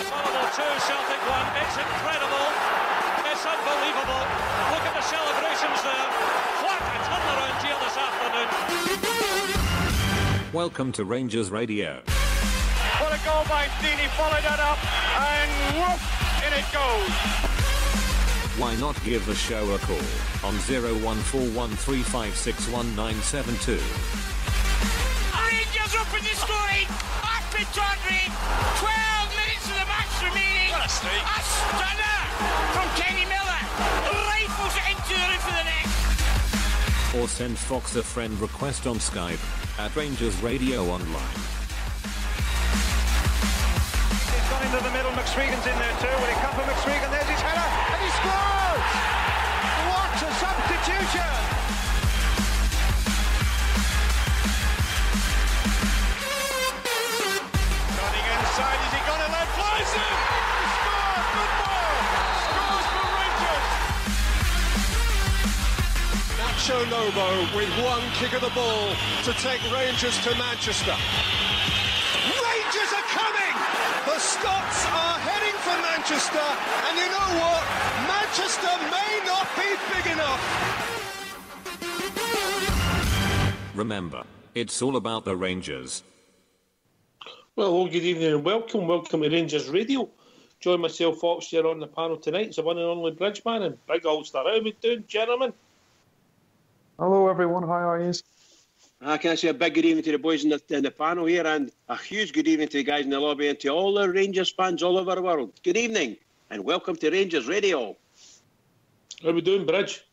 Motherwell 2, Celtic 1. It's incredible. It's unbelievable. Look at the celebrations there. What a turnaround here this afternoon. Welcome to Rangers Radio. What a goal by Deeney, followed that up, and whoop, in it goes. Why not give the show a call on 01413561972. Rangers up in the scoring. Arpit Tawdry. 12 minutes of the match remaining. What a strike. A stunner from Kenny Miller. Rifles it into the roof of the net. Or send Fox a friend request on Skype at Rangers Radio Online. He's gone into the middle, McSwegan's in there too. Will he come for McSwegan? There's his header, and he scores! What a substitution! Running inside, is he gonna let flies in? He scores! Good ball! Scores for Rangers! Nacho Lobo with one kick of the ball to take Rangers to Manchester. Rangers are coming! The Scots are heading for Manchester, and you know what? Manchester may not be big enough. Remember, it's all about the Rangers. Well, good evening and welcome to Rangers Radio. Join myself, Fox, here on the panel tonight. It's the one and only Bridgeman and Big Ulster. How we doing, gentlemen? Hello, everyone. How are you? Can I say a big good evening to the boys in the panel here, and a huge good evening to the guys in the lobby and to all the Rangers fans all over the world. Good evening and welcome to Rangers Radio. How we doing, Bridge?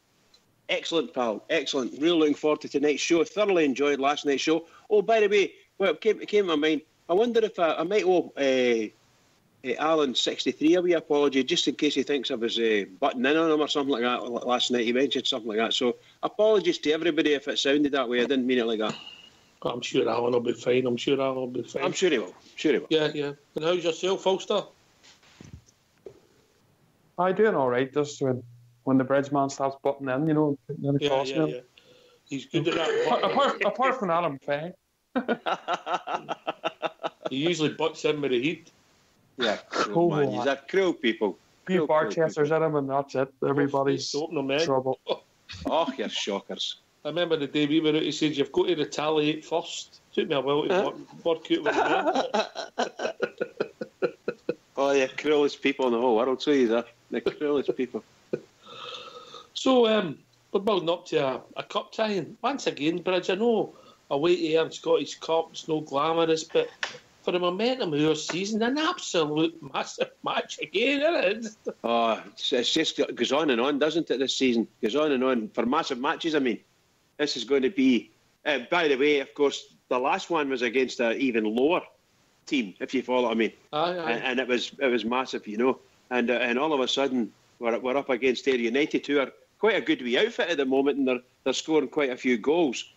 Excellent, pal. Excellent. Really looking forward to tonight's show. Thoroughly enjoyed last night's show. Oh, by the way, well, it came to my mind. I wonder if I might owe Alan 63 a wee apology, just in case he thinks I was butting in on him or something like that last night. He mentioned something like that. So apologies to everybody if it sounded that way. I didn't mean it like that. I'm sure Alan will be fine. I'm sure he will. Yeah. And how's yourself, Ulster? I'm doing all right. Just when the Bridgeman starts butting in, putting in across him. Yeah. He's good at that. Apart from that, I'm fine. He usually butts in with the heat. Yeah, cool, man. He's a cruel people. Few bar chasers at him, and that's it. Everybody's in trouble. Oh, you're shockers. I remember the day we were out, he said, you've got to retaliate first. Took me a while to work out what Oh, the cruelest people in the whole world, so he's the cruelest people. So, we're building up to a cup tie-in. Once again, Bridge, I know away to Air Scottish Cup, it's no glamorous, but for the momentum of your season, an absolute massive match again, isn't it? Oh, it's just goes on and on, doesn't it, this season? Goes on and on. For massive matches, I mean. This is going to be... by the way, of course, the last one was against an even lower team, if you follow what I mean. Aye. And it was massive, And all of a sudden, we're up against Ayr United, who are quite a good wee outfit at the moment, and they're scoring quite a few goals.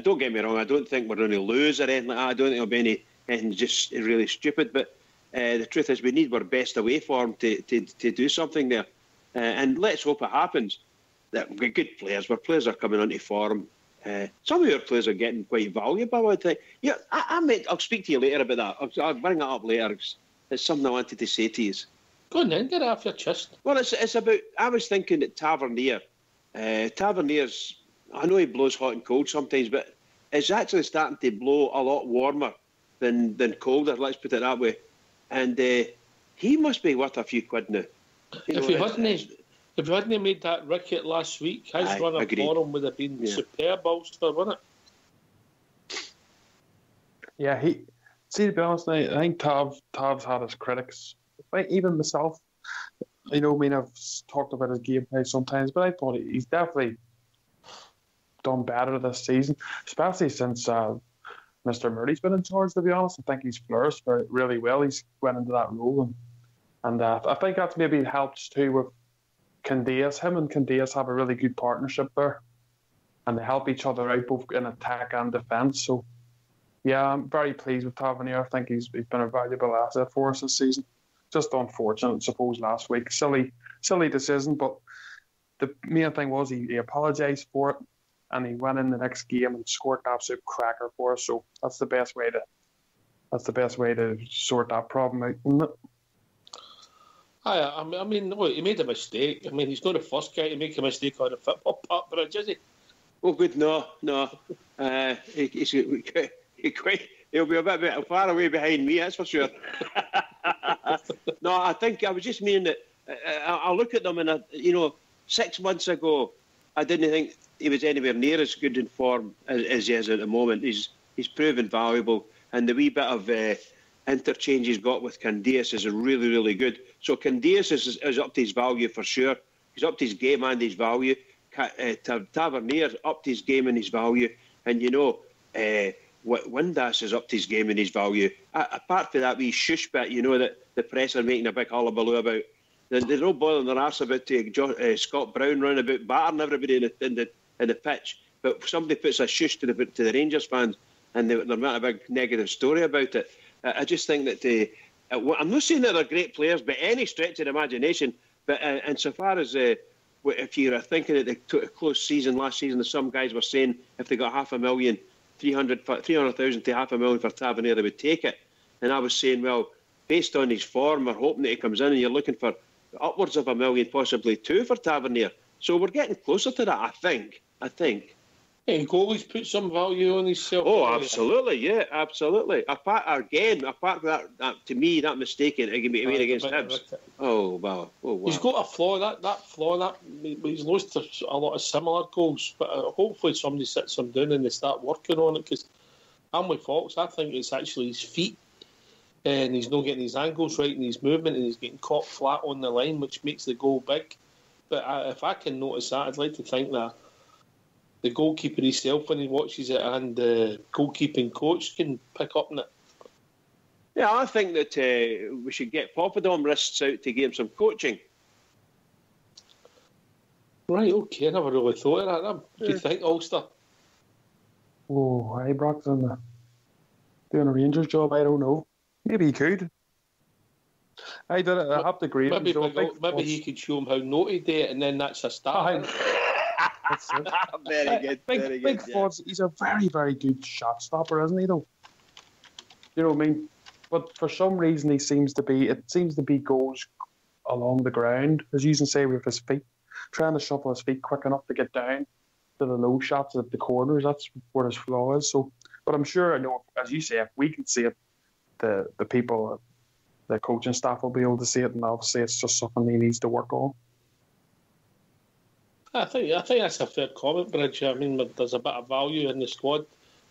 Don't get me wrong, I don't think we're going to lose or anything like that. I don't think there'll be anything just really stupid, but the truth is we need our best away form to do something there. And let's hope it happens. That we're good players. Our players are coming onto form. Some of our players are getting quite valuable, I think. Yeah, I'll speak to you later about that. I'll bring it up later. It's something I wanted to say to you. Go on then, get it off your chest. Well, it's about... I was thinking that Tavernier. Tavernier's... I know he blows hot and cold sometimes, but it's actually starting to blow a lot warmer than colder, let's put it that way. And he must be worth a few quid now. If you hadn't made that wicket last week, his run of form would have been superb, Ulster, wouldn't it? Yeah, to be honest, I think Tav's had his critics. Even myself, I've talked about his gameplay sometimes, but I thought he's definitely done better this season, especially since Mr. Murray's been in charge, to be honest. I think he's flourished really well. He's went into that role, and I think that's maybe helps too with Candeias. Him and Candeias have a really good partnership there, and they help each other out both in attack and defence. So, yeah, I'm very pleased with Tavernier. I think he's been a valuable asset for us this season. Just unfortunate, I suppose, last week. Silly decision, but the main thing was he apologised for it, and he went in the next game and scored an absolute cracker for us. So that's the best way that's the best way to sort that problem out, isn't it? I mean, look, he made a mistake. I mean, he's not the first guy to make a mistake on a football park bridge, is he? Oh, good, no. He'll be a bit far away behind me, that's for sure. No, I think I was just meaning that I look at them and, 6 months ago, I didn't think he was anywhere near as good in form as he is at the moment. He's proven valuable, and the wee bit of interchange he's got with Candeias is really, really good. So Candeias is up to his value for sure. He's up to his game and his value. Tavernier up to his game and his value. And, Windass is up to his game and his value. Apart from that wee shush bit, that the press are making a big hullabaloo about. They're not bothering their arse about Scott Brown running about battering everybody in the pitch. But somebody puts a shush to the Rangers fans and they're making a big negative story about it. I just think that I'm not saying that they're great players by any stretch of the imagination, but insofar as if you're thinking that they took a close season last season, some guys were saying if they got 500,000, 300,000 to 500,000 for Tavernier, they would take it. And I was saying, well, based on his form, we're hoping that he comes in and you're looking for upwards of 1 million, possibly 2 for Tavernier. So we're getting closer to that, I think. And goalies put some value on himself. Oh, absolutely, yeah, absolutely. Apart from that, to me, that mistake he made against Hibs. Oh, wow. He's got a flaw. That flaw, he's lost a lot of similar goals. But hopefully somebody sits him down and they start working on it. Because I'm with Fox. I think it's actually his feet. And he's not getting his angles right in his movement, and he's getting caught flat on the line, which makes the goal big. But if I can notice that, I'd like to think that the goalkeeper himself, when he watches it, and the goalkeeping coach can pick up on it. Yeah, I think that we should get Papadom wrists out to give him some coaching. Right, okay, I never really thought of that. What do you think, Ulster? Oh, Ibrox doing a Rangers job, I don't know. Maybe he could. I have to agree. Maybe he could show him how not to do it, and then that's a start. Very good. Big Ford's, he's a very, very good shot stopper, isn't he, though? You know what I mean? But for some reason, it seems to be goals along the ground, as you can say, with his feet, trying to shuffle his feet quick enough to get down to the low shots at the corners. That's where his flaw is. So, but I'm sure, as you say, if we can see it, the people, the coaching staff will be able to see it, and obviously it's just something he needs to work on. I think that's a fair comment, Bridge. I mean, there's a bit of value in the squad,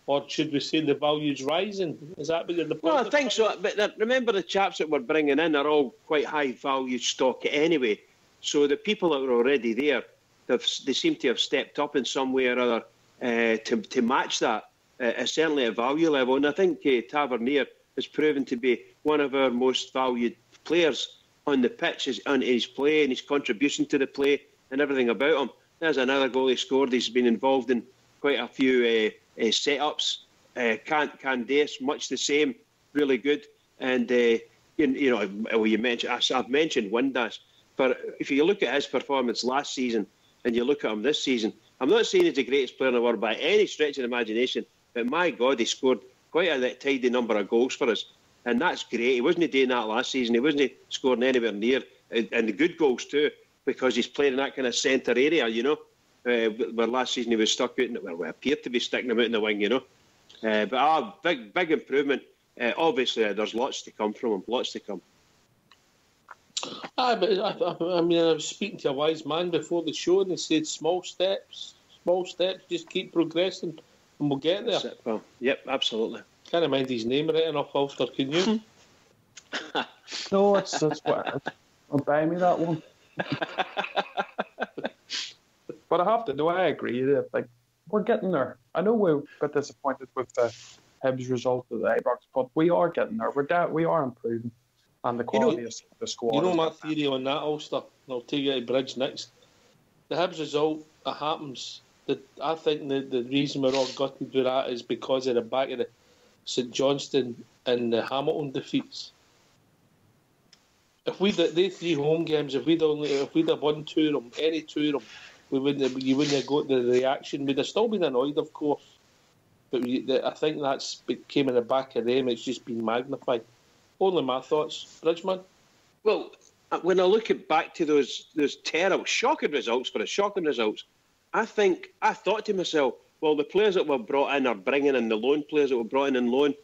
or should we say the value's rising? Is that what you're the point? Well, I think so. But remember, the chaps that we're bringing in are all quite high value stock anyway. So the people that are already there, they seem to have stepped up in some way or other to match that. Certainly at value level, and I think Tavernier has proven to be one of our most valued players on the pitch, on his play and his contribution to the play and everything about him. There's another goal he scored. He's been involved in quite a few setups. Candeias, much the same, really good. And you mentioned, I've mentioned Windass, but if you look at his performance last season and you look at him this season, I'm not saying he's the greatest player in the world by any stretch of the imagination, but my God, he scored quite a tidy number of goals for us. And that's great. He wasn't doing that last season. He wasn't scoring anywhere near, and the good goals too, because he's playing in that kind of centre area, where last season he was stuck out, we appeared to be sticking him out in the wing, But big improvement. Obviously, there's lots to come from him, lots to come. I was speaking to a wise man before the show, and he said small steps, just keep progressing, and we'll get there. That's it, well, yep, absolutely. Can't mind his name right enough, Ulster, can you? No, it's what I'll buy me that one. But I have to. I agree that we're getting there. I know we're a bit disappointed with the Hibs result of the Ibrox, but we are getting there. We are improving, and the quality of the squad. You know my theory on that, Ulster. And I'll take you to Bridge next. The Hibs result, it happens. I think the reason we're all gutted with that is because of the back of the St Johnstone and the Hamilton defeats. If they 3 home games, if we'd have won 2 of them, any 2 of them, you wouldn't have got the reaction. We'd have still been annoyed, of course. But I think that's came in the back of them. It's just been magnified. Only my thoughts, Bridgman. Well, when I look back to those terrible, shocking results, I thought to myself, well, the players that were brought in are bringing in the loan players that were brought in loan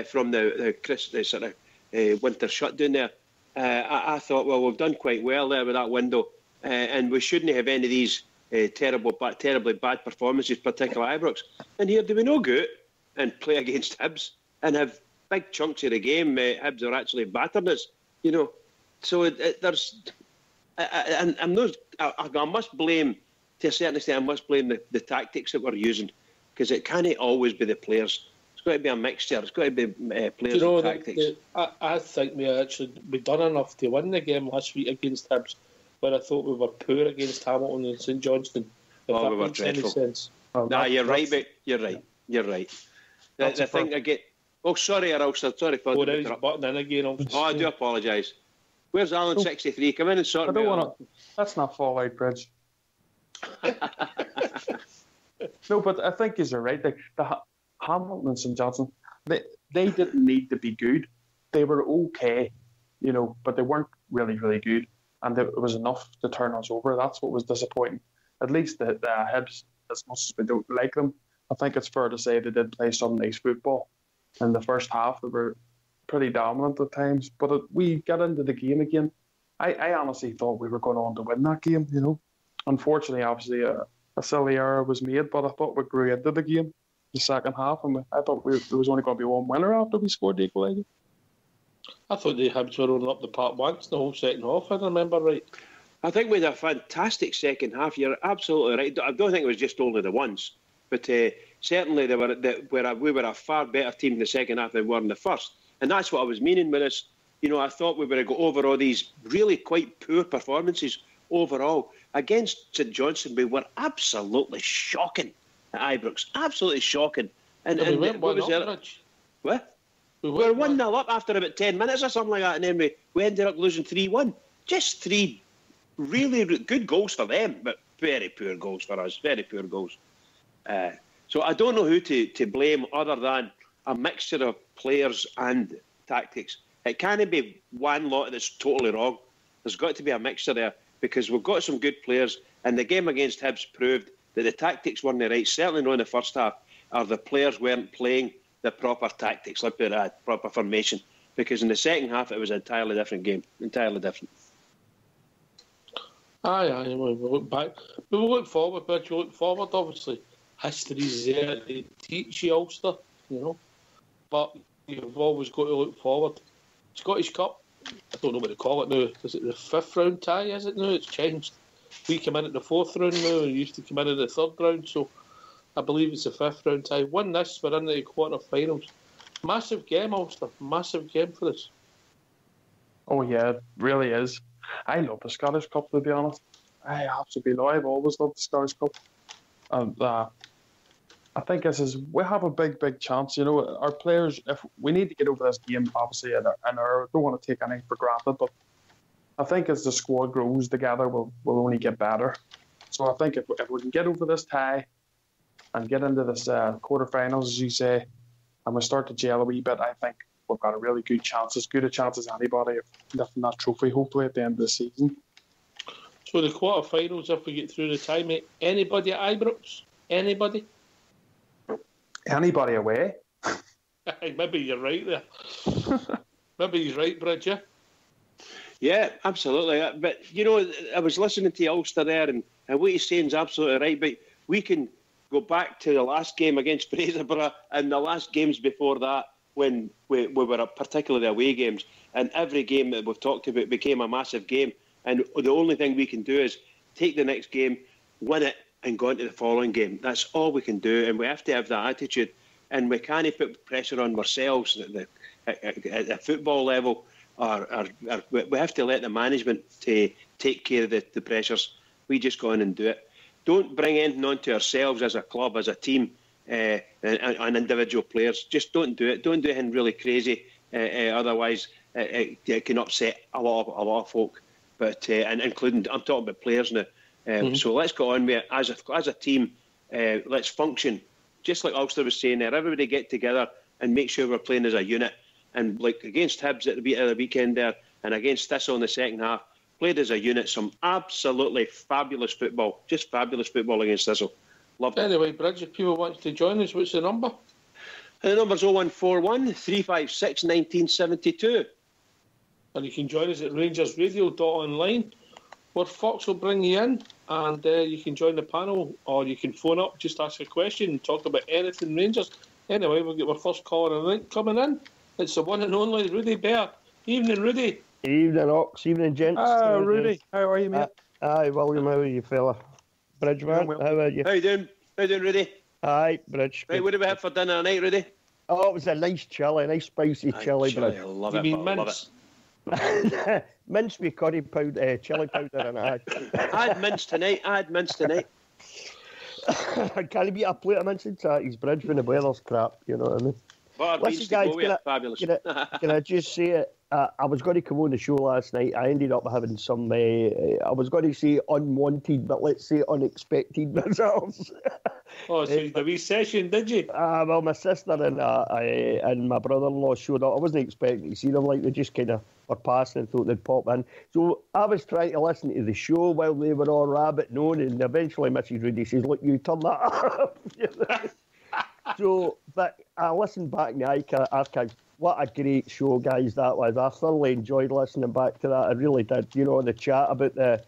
from the sort of winter shutdown there. I thought, well, we've done quite well there with that window, and we shouldn't have any of these terribly bad performances, particularly Ibrox. And here, do we no go and play against Hibs and have big chunks of the game? Hibs are actually battering us, you know. So there's, I must blame, to a certain extent, I must blame the tactics that we're using, because it can't always be the players. It's got to be a mixture. It's got to be players and tactics. I think we done enough to win the game last week against Hibs, but I thought we were poor against Hamilton and St Johnstone. Oh, we were dreadful. Nah, you're right, mate. You're right. The thing I get. Oh, sorry, Ulster. Sorry for button in again. Oh, I do apologise. Where's Alan 63? Come in and sort me out. Let's not fall out, Bridge. No, but I think you're right. The Hamilton and St Johnstone, they didn't need to be good. They were okay, you know, but they weren't really, really good. And it was enough to turn us over. That's what was disappointing. At least the Hibs, as much as we don't like them, I think it's fair to say they did play some nice football. In the first half, they were pretty dominant at times. But we got into the game again. I honestly thought we were going on to win that game, you know. Unfortunately, obviously, a silly error was made, but I thought we grew into the game the second half, and I thought there was only going to be one winner after we scored the equaliser. I thought the Hibs were rolling up the park once the whole second half, if I remember right. I think we had a fantastic second half. You're absolutely right. I don't think it was just only the once, but certainly we were a far better team in the second half than we were in the first. And that's what I was meaning with this. You know, I thought we were going to go over all these really quite poor performances overall. Against St Johnstone, we were absolutely shocking at Ibrox. Absolutely shocking. And we went what was it? What? We were 1-0 up after about 10 minutes or something like that, and then we ended up losing 3-1. Just 3 really good goals for them, but very poor goals for us. Very poor goals. So I don't know who to blame other than a mixture of players and tactics. It can't be one lot that's totally wrong. There's got to be a mixture there, because we've got some good players, and the game against Hibs proved that the tactics weren't right, certainly not in the first half, or the players weren't playing the proper tactics, like the proper formation, because in the second half it was an entirely different game, entirely different. Aye, we look back. We will look forward, but you look forward, obviously. History's there to teach you, Ulster, you know. But you've always got to look forward. Scottish Cup, I don't know what to call it now. Is it the 5th round tie, is it now? It's changed. We come in at the 4th round now, and used to come in at the 3rd round, so I believe it's the 5th round tie. Win this, we're in the quarter-finals. Massive game, Ulster. Massive game for us. Oh, yeah, it really is. I love the Scottish Cup, to be honest. I absolutely love it. I've always loved the Scottish Cup. And I think we have a big chance. You know, our players, if we need to get over this game, obviously, and I don't want to take anything for granted, but I think as the squad grows together, we'll only get better. So I think if we can get over this tie and get into this quarterfinals, as you say, and we start to gel a wee bit, I think we've got a really good chance, as good a chance as anybody of lifting that trophy, hopefully, at the end of the season. So the quarterfinals, if we get through the tie, mate, anybody at Ibrox? Anybody? Anybody away? Maybe you're right there. Maybe he's right, Bridge, yeah? Yeah, absolutely. But, you know, I was listening to Ulster there, and what he's saying is absolutely right. But we can go back to the last game against Fraserburgh and the last games before that, when we were particularly the away games, and every game that we've talked about became a massive game. And the only thing we can do is take the next game, win it, and go into the following game. That's all we can do, and we have to have that attitude. And we can't put pressure on ourselves at the football level. We have to let the management take care of the pressures. We just go in and do it. Don't bring anything onto ourselves as a club, as a team, and individual players. Just don't do it. Don't do anything really crazy. Otherwise, it can upset a lot of folk. But and including, I'm talking about players now. So let's go on with it as a team. Let's function just like Ulster was saying there, everybody get together and make sure we're playing as a unit. And like against Hibs at the weekend there, and against Thistle in the second half, played as a unit. Some absolutely fabulous football, just fabulous football against Thistle. Loved it. Anyway, Bridge, if people want to join us, what's the number? And the number's 0141 356 1972. And you can join us at rangersradio.online, where Fox will bring you in, and you can join the panel, or you can phone up, just ask a question and talk about anything Rangers. Anyway, we'll get our first caller on the link coming in. It's the one and only Rudy Bear. Evening, Rudy. Evening, Ox. Evening, gents. Rudy. How are you, mate? Aye, William, how are you, fella? Bridge, man, how are you? How you doing? How you doing, Rudy? Aye, Bridge. Right, what did we have for dinner tonight, Rudy? Oh, it was a nice chili, nice spicy chili, Bridge. I love You it. mean I love mince? it. Mince with curry powder, chili powder and I I had mince tonight. Can he beat a plate of mince and tatties, Bridge, when the weather's crap, you know what I mean? Butter Listen, beans to guys, go with it. Fabulous. Can I just say it? I was going to come on the show last night. I ended up having some, I was going to say unwanted, but let's say unexpected visitors. Oh, so you did a wee session, did you? Well, my sister and my brother-in-law showed up. I wasn't expecting to see them. Like, they just kind of were passing and thought they'd pop in. So I was trying to listen to the show while they were all rabbiting on, and eventually Mrs. Rudy says, look, you turn that off. So, but I listened back in the archives. What a great show, guys, that was. I thoroughly enjoyed listening back to that. I really did. You know, the chat about the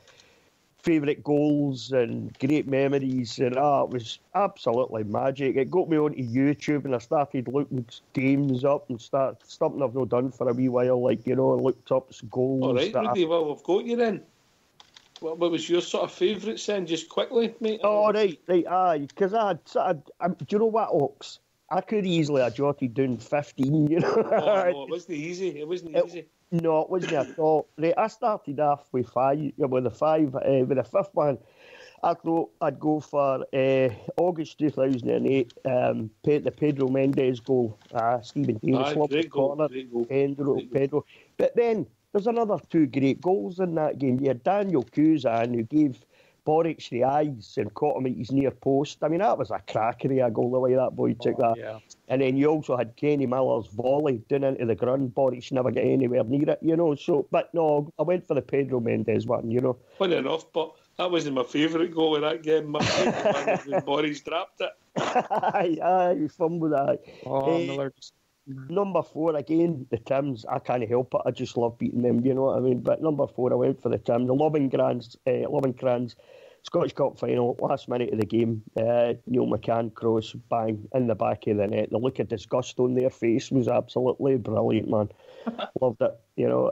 favourite goals and great memories, and it was absolutely magic. It got me onto YouTube, and I started looking games up and something I've not done for a wee while, like, you know, looked up goals. All right, Rudy, well, we've got you then. What was your sort of favourites then, just quickly, mate? Oh, right, aye, because do you know what, Ox? I could easily have jotted down 15, you know. Oh, no, it wasn't easy. No, it wasn't at all. Right, I started off with the fifth one. I thought I'd go for August 2008, the Pedro Mendes goal. Stephen Davis lobbed the corner, Pedro. But then there's another two great goals in that game. You had Daniel Kuzan, who gave Boric the eyes and caught him at his near post. I mean, that was a crackery a goal, the way that boy took that. Yeah. And then you also had Kenny Miller's volley down into the ground. Boric never got anywhere near it, you know. So, but no, I went for the Pedro Mendes one, you know. Funny enough, but that wasn't my favourite goal in that game. My favourite one was when Boris dropped it. Aye, he fumbled that. Oh, Miller. Number 4, again, the Tims. I can't help it. I just love beating them, you know what I mean? But number 4, I went for the Tims. The Lovencrans Scottish Cup final, last minute of the game. Neil McCann cross, bang, in the back of the net. The look of disgust on their face was absolutely brilliant, man. Loved it, you know.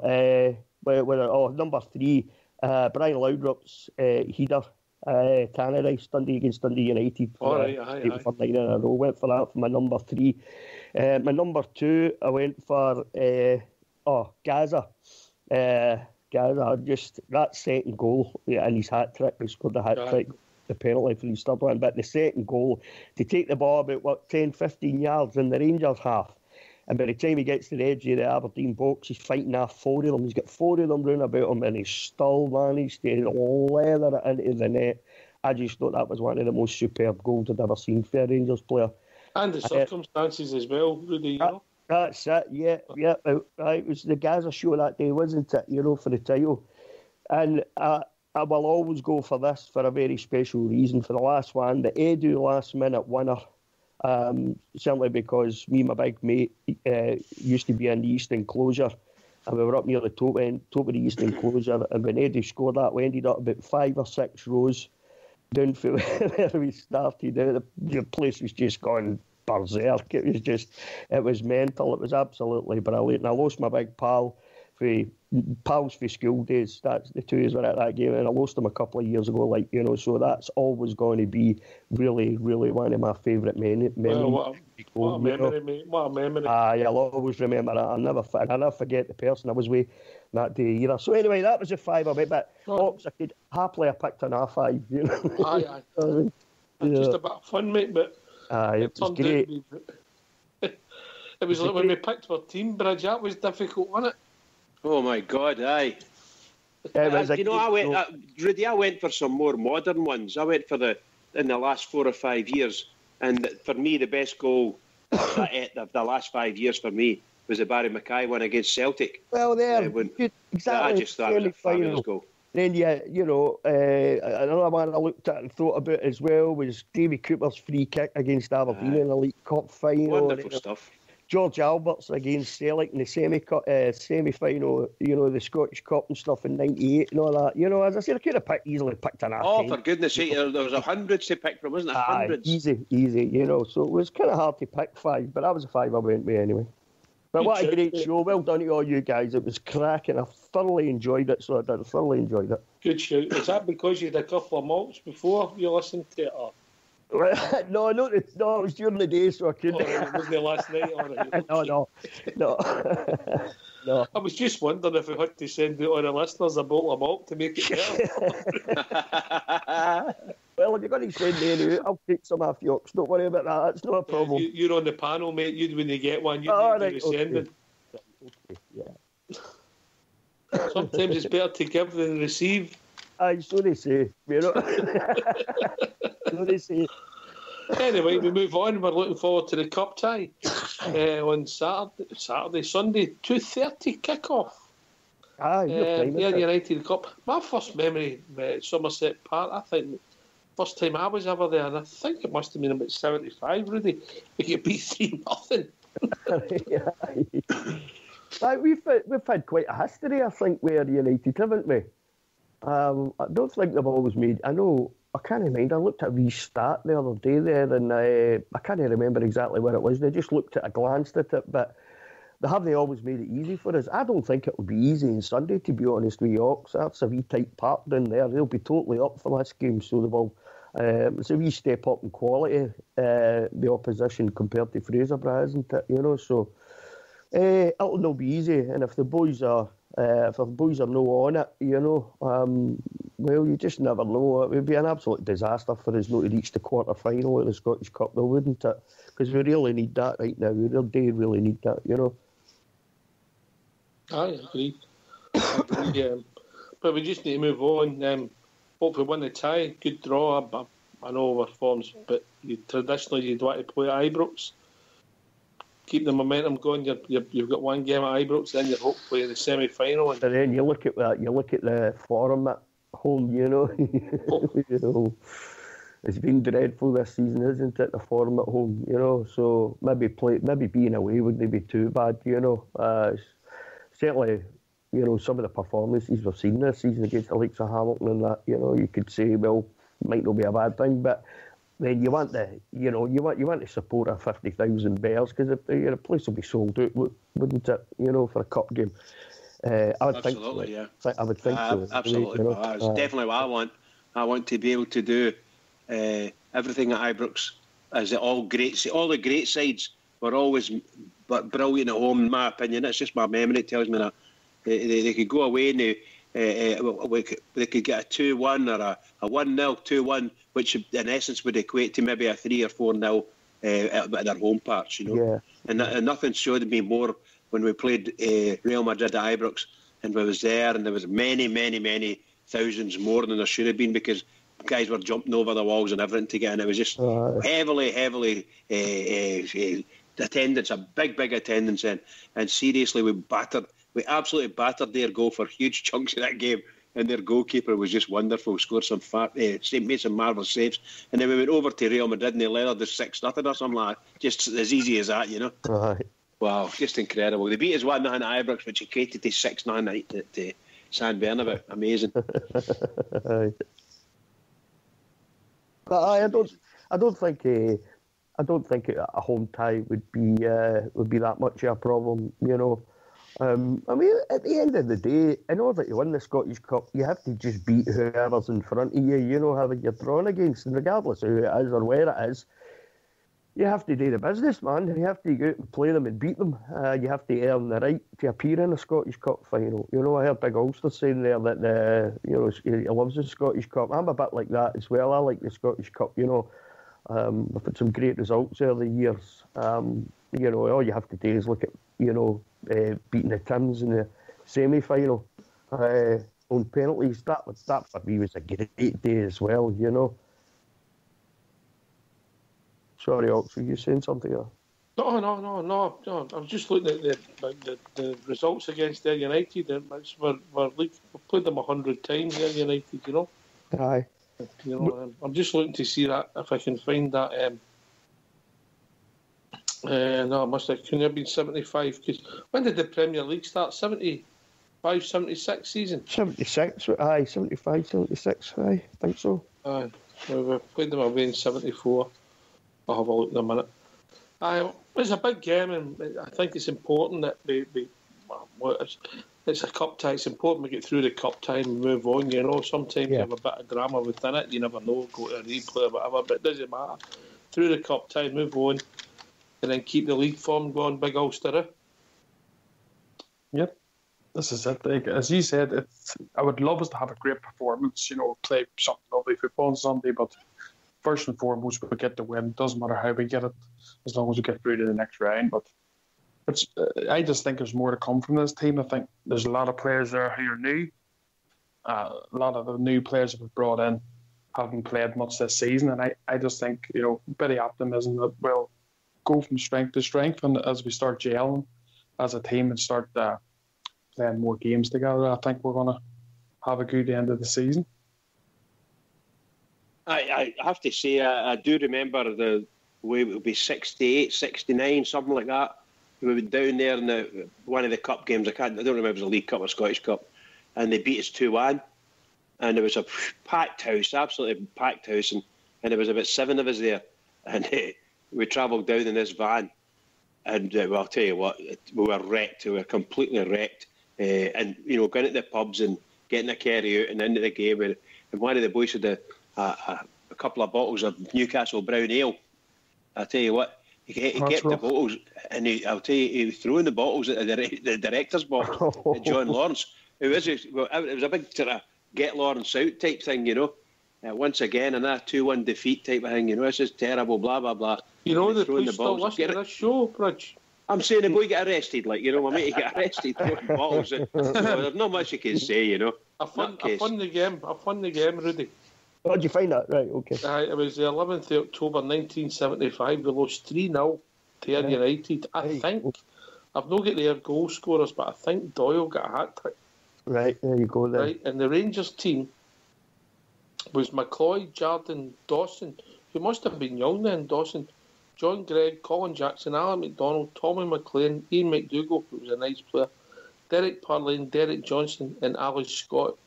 Number 3, Brian Laudrup's header. Tannadice, Dundee against Dundee United for 9 in a row. Went for that for my number 3. My number 2, I went for Gaza. Gaza, just that second goal and his hat trick. He scored the hat trick, the penalty for his third one. But the second goal, to take the ball about 10, 15 yards in the Rangers half. And by the time he gets to the edge of the Aberdeen box, he's fighting off 4 of them. He's got 4 of them round about him, and he's still managed to leather it into the net. I just thought that was one of the most superb goals I'd ever seen for a Rangers player. And the circumstances as well, Rudy, you know. That's it, yeah. It was the Gaza show that day, wasn't it, you know, for the title. And I will always go for this for a very special reason. For the last one, the Edu last-minute winner, simply because me and my big mate used to be in the East Enclosure, and we were up near the top of the East Enclosure, and when Edu scored that, we ended up about 5 or 6 rows down from where we started. The place was just gone berserk. It was mental. It was absolutely brilliant. And I lost my big pals for school days. That's the two were at that game, and I lost them a couple of years ago. Like, you know, so that's always going to be really, really one of my favourite memories. What a memory, mate! What a memory! I'll always remember that. I'll never forget the person I was with that day either. So anyway, that was a 5 of it. But I could happily have picked an R5. You know, aye. Just a bit of fun, mate. But it was great. It was like when we picked our team, Bridge. That was difficult, wasn't it? Oh my God, aye. Rudy, I went for some more modern ones. I went for in the last 4 or 5 years, And for me, the best goal of the last 5 years for me was the Barry Mackay one against Celtic. Well, exactly. I just thought it was a fabulous goal. Then, another one I looked at and thought about as well was Davy Cooper's free kick against Aberdeen in the League Cup final. Wonderful stuff. George Albert's against Celtic in the semi-final, the Scottish Cup and stuff in '98 and all that. As I said, I could have easily picked an for goodness sake, there was hundreds to pick from, wasn't there? Hundreds. Easy, so it was kind of hard to pick 5, but that was a 5 I went with anyway. But what a great show. Well done to all you guys. It was cracking. I thoroughly enjoyed it, so I did. Thoroughly enjoyed it. Good show. Is that because you had a couple of malts before you listened to it? Or? No, it was during the day, so I couldn't. It wasn't last night? No. No. I was just wondering if we had to send out all the listeners a bottle of malt to make it better. Well, if you're going to send me any, I'll take some off Yorks. Don't worry about that. It's not a problem. You're on the panel, mate. When you get one, you need to be sending. Okay, yeah. Sometimes it's better to give than receive. Aye, so they say. So they say. Anyway, we move on. We're looking forward to the cup tie on Sunday, 2:30 kickoff. United Cup. My first memory at Somerset Park, I think, first time I was ever there, and I think it must have been about 75, Rudy. We could beat 3-0. We've had quite a history, I think, with United, haven't we? I don't think they've always made. I can't remember. I looked at a wee stat the other day there, and I can't remember exactly where it was. They just looked at, I glanced at it, but they haven't always made it easy for us. I don't think it will be easy on Sunday, to be honest with you. That's a wee tight park down there. They'll be totally up for this game, so they will. It's a wee step up in quality, the opposition compared to Fraserburgh, isn't it? So it'll not be easy, and if the boys are no on it, well, you just never know. It would be an absolute disaster for us not to reach the quarter-final of the Scottish Cup, though, wouldn't it? Because we really need that right now. We really need that, I agree. But we just need to move on. Hope we win the tie. Good draw. I know our forms, but traditionally you'd want to play at Ibrox. Keep the momentum going. You've got one game at Ibrox, then you're hopefully in the semi-final. And then you look at that. You look at the Forum at home. It's been dreadful this season, isn't it? The Forum at home. So maybe being away wouldn't be too bad. Certainly, some of the performances we've seen this season against the likes of Hamilton and that. You could say, well, might not be a bad thing, but. Then you want to support 50,000 Bears because the place will be sold out, wouldn't it? For a cup game. I would think so. Yeah. I would think so. Absolutely, that's definitely what I want. I want to be able to do everything at Ibrox as all the great sides were always brilliant at home. In my opinion, it's just my memory. It tells me that they could go away and they could get a 2-1 or a 1-0, 2-1. Which in essence would equate to maybe a 3 or 4-0 at their home parts, Yeah. And nothing showed me more when we played Real Madrid at Ibrox, and we was there, and there was many, many, many thousands more than there should have been because guys were jumping over the walls and everything to get in. It was just heavily attendance, a big attendance in, and seriously we absolutely battered their goal for huge chunks of that game. And their goalkeeper was just wonderful, scored made some marvellous saves. And then we went over to Real Madrid and they led us 6-0 or something like that. Just as easy as that, Right. Wow, just incredible. They beat us 1-0 at Ibrox, which equated to 6-0 at San Bernabeu. Amazing. But I don't think a home tie would be that much of a problem, I mean, at the end of the day, in order to win the Scottish Cup, you have to just beat whoever's in front of you, whoever you're drawn against, and regardless of who it is or where it is, you have to do the business, man. You have to go out and play them and beat them. You have to earn the right to appear in a Scottish Cup final. I heard Big Ulster saying there that he loves the Scottish Cup. I'm a bit like that as well. I like the Scottish Cup. We've had some great results over the years. All you have to do is look at beating the Tims in the semi-final on penalties. That for me was a great day as well. Sorry, Ox, were you saying something? Or? No. I was just looking at the results against Ayr United. We've played them 100 times, Ayr United, you know. Aye. You know, I'm just looking to see that, if I can find that. No, it must have, couldn't have been 75. Because when did the Premier League start? 75, 76 season? 76, aye, 75, 76, aye, I think so. Aye, we've played them away in 74. I'll have a look in a minute. It's a big game, and I think it's important that it's a cup tie. It's important we get through the cup tie and move on. You know, sometimes you have a bit of drama within it. You never know, go to a replay or whatever, but it doesn't matter. Through the cup tie, move on, and then keep the league form going. Big Ulster. Yep, this is it. Like, as you said, I would love us to have a great performance. You know, play something lovely football on Sunday, but first and foremost, we get the win. Doesn't matter how we get it, as long as we get through to the next round. But I just think there's more to come from this team. I think there's a lot of players there who are new. A lot of the new players that we've brought in haven't played much this season, and I just think, you know, a bit of optimism that we'll go from strength to strength, and as we start gelling as a team and start playing more games together, I think we're going to have a good end of the season. I have to say, I do remember the way it would be 68, 69, something like that. We were down there in one of the cup games. I don't remember if it was a League Cup or Scottish Cup, and they beat us 2-1. And there was a packed house, absolutely packed house, and there was about 7 of us there. And we travelled down in this van, and well, I'll tell you what, we were wrecked. We were completely wrecked. And, you know, going to the pubs and getting a carry out and into the game. And one of the boys had a couple of bottles of Newcastle Brown Ale. I'll tell you what, he kept the bottles, and I'll tell you, he was throwing the bottles at the director's box at John Lawrence. It was a big sort of get Lawrence out type thing, you know. Once again, another 2-1 defeat type of thing, you know. This is terrible, blah, blah, blah. You know, the police still listen to this show, Bridge. I'm saying the boy get arrested, like, you know, my mate get arrested throwing bottles. So there's not much you can say, you know. I won the game, Rudy. Oh, did you find that? Right, okay. It was the 11th of October 1975. We lost 3-0 to Ayr United. I think, I've not got their goal scorers, but I think Doyle got a hat-trick. Right, there you go then. Right, and the Rangers team was McCloy, Jardine, Dawson, who must have been young then, Dawson, John Gregg, Colin Jackson, Alan McDonald, Tommy McLean, Ian McDougall, who was a nice player, Derek Parlane, Derek Johnson, and Alice Scott.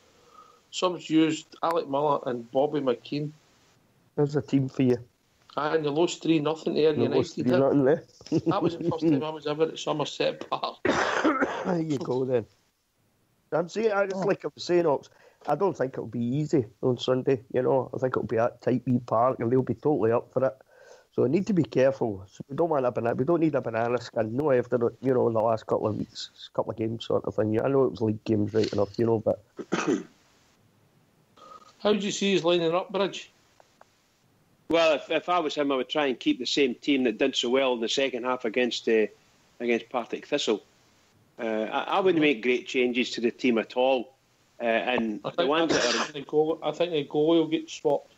Subs used Alec Miller and Bobby McKean. There's a team for you. And they lost 3-0 to Ayr United. That was the first time I was ever at Somerset Park. There you go then. I'm saying, like I was saying, Ox, I don't think it'll be easy on Sunday. You know, I think it'll be at Type B Park, and they'll be totally up for it. So we need to be careful. So we don't need a banana skin. No, after in the last couple of weeks, couple of games sort of thing. I know it was league games right enough, you know, but. How do you see his lining up, Bridge? Well, if I was him, I would try and keep the same team that did so well in the second half against Partick Thistle. I wouldn't make great changes to the team at all. And the ones that are, I think the goalie will get swapped.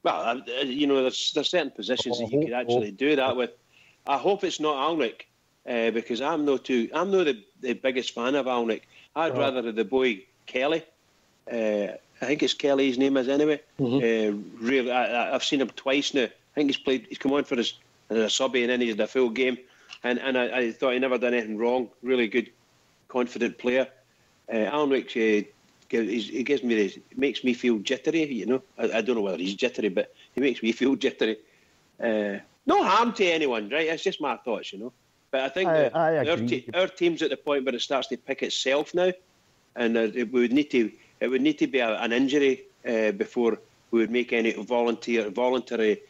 Well, you know, there's certain positions that you could actually do that with. I hope it's not Alnwick, because I'm not the biggest fan of Alnwick. I'd rather have the boy Kelly. I think it's Kelly his name is anyway. Mm-hmm. Really, I've seen him twice now. I think he's come on for as a subby and then he's had a full game. And I thought he never done anything wrong. Really good, confident player. Alnwick, he makes me feel jittery. You know, I don't know whether he's jittery, but he makes me feel jittery. No harm to anyone, right? It's just my thoughts, you know. But I think our team's at the point where it starts to pick itself now, and it would need to be an injury before we would make any voluntary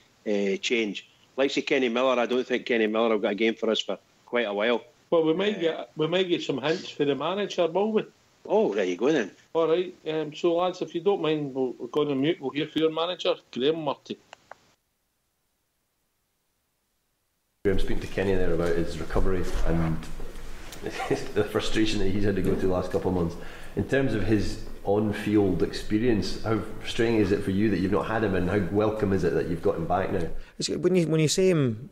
change. Like say Kenny Miller, I don't think Kenny Miller will get a game for us for quite a while. Well, we might get some hints for the manager, will we? Oh, there you go then. All right. So lads, if you don't mind, we'll go on mute. We'll hear from your manager, Graham Murty. I'm speaking to Kenny there about his recovery and the frustration that he's had to go through the last couple of months. In terms of his on-field experience. How frustrating is it for you that you've not had him, and how welcome is it that you've got him back now? When you see him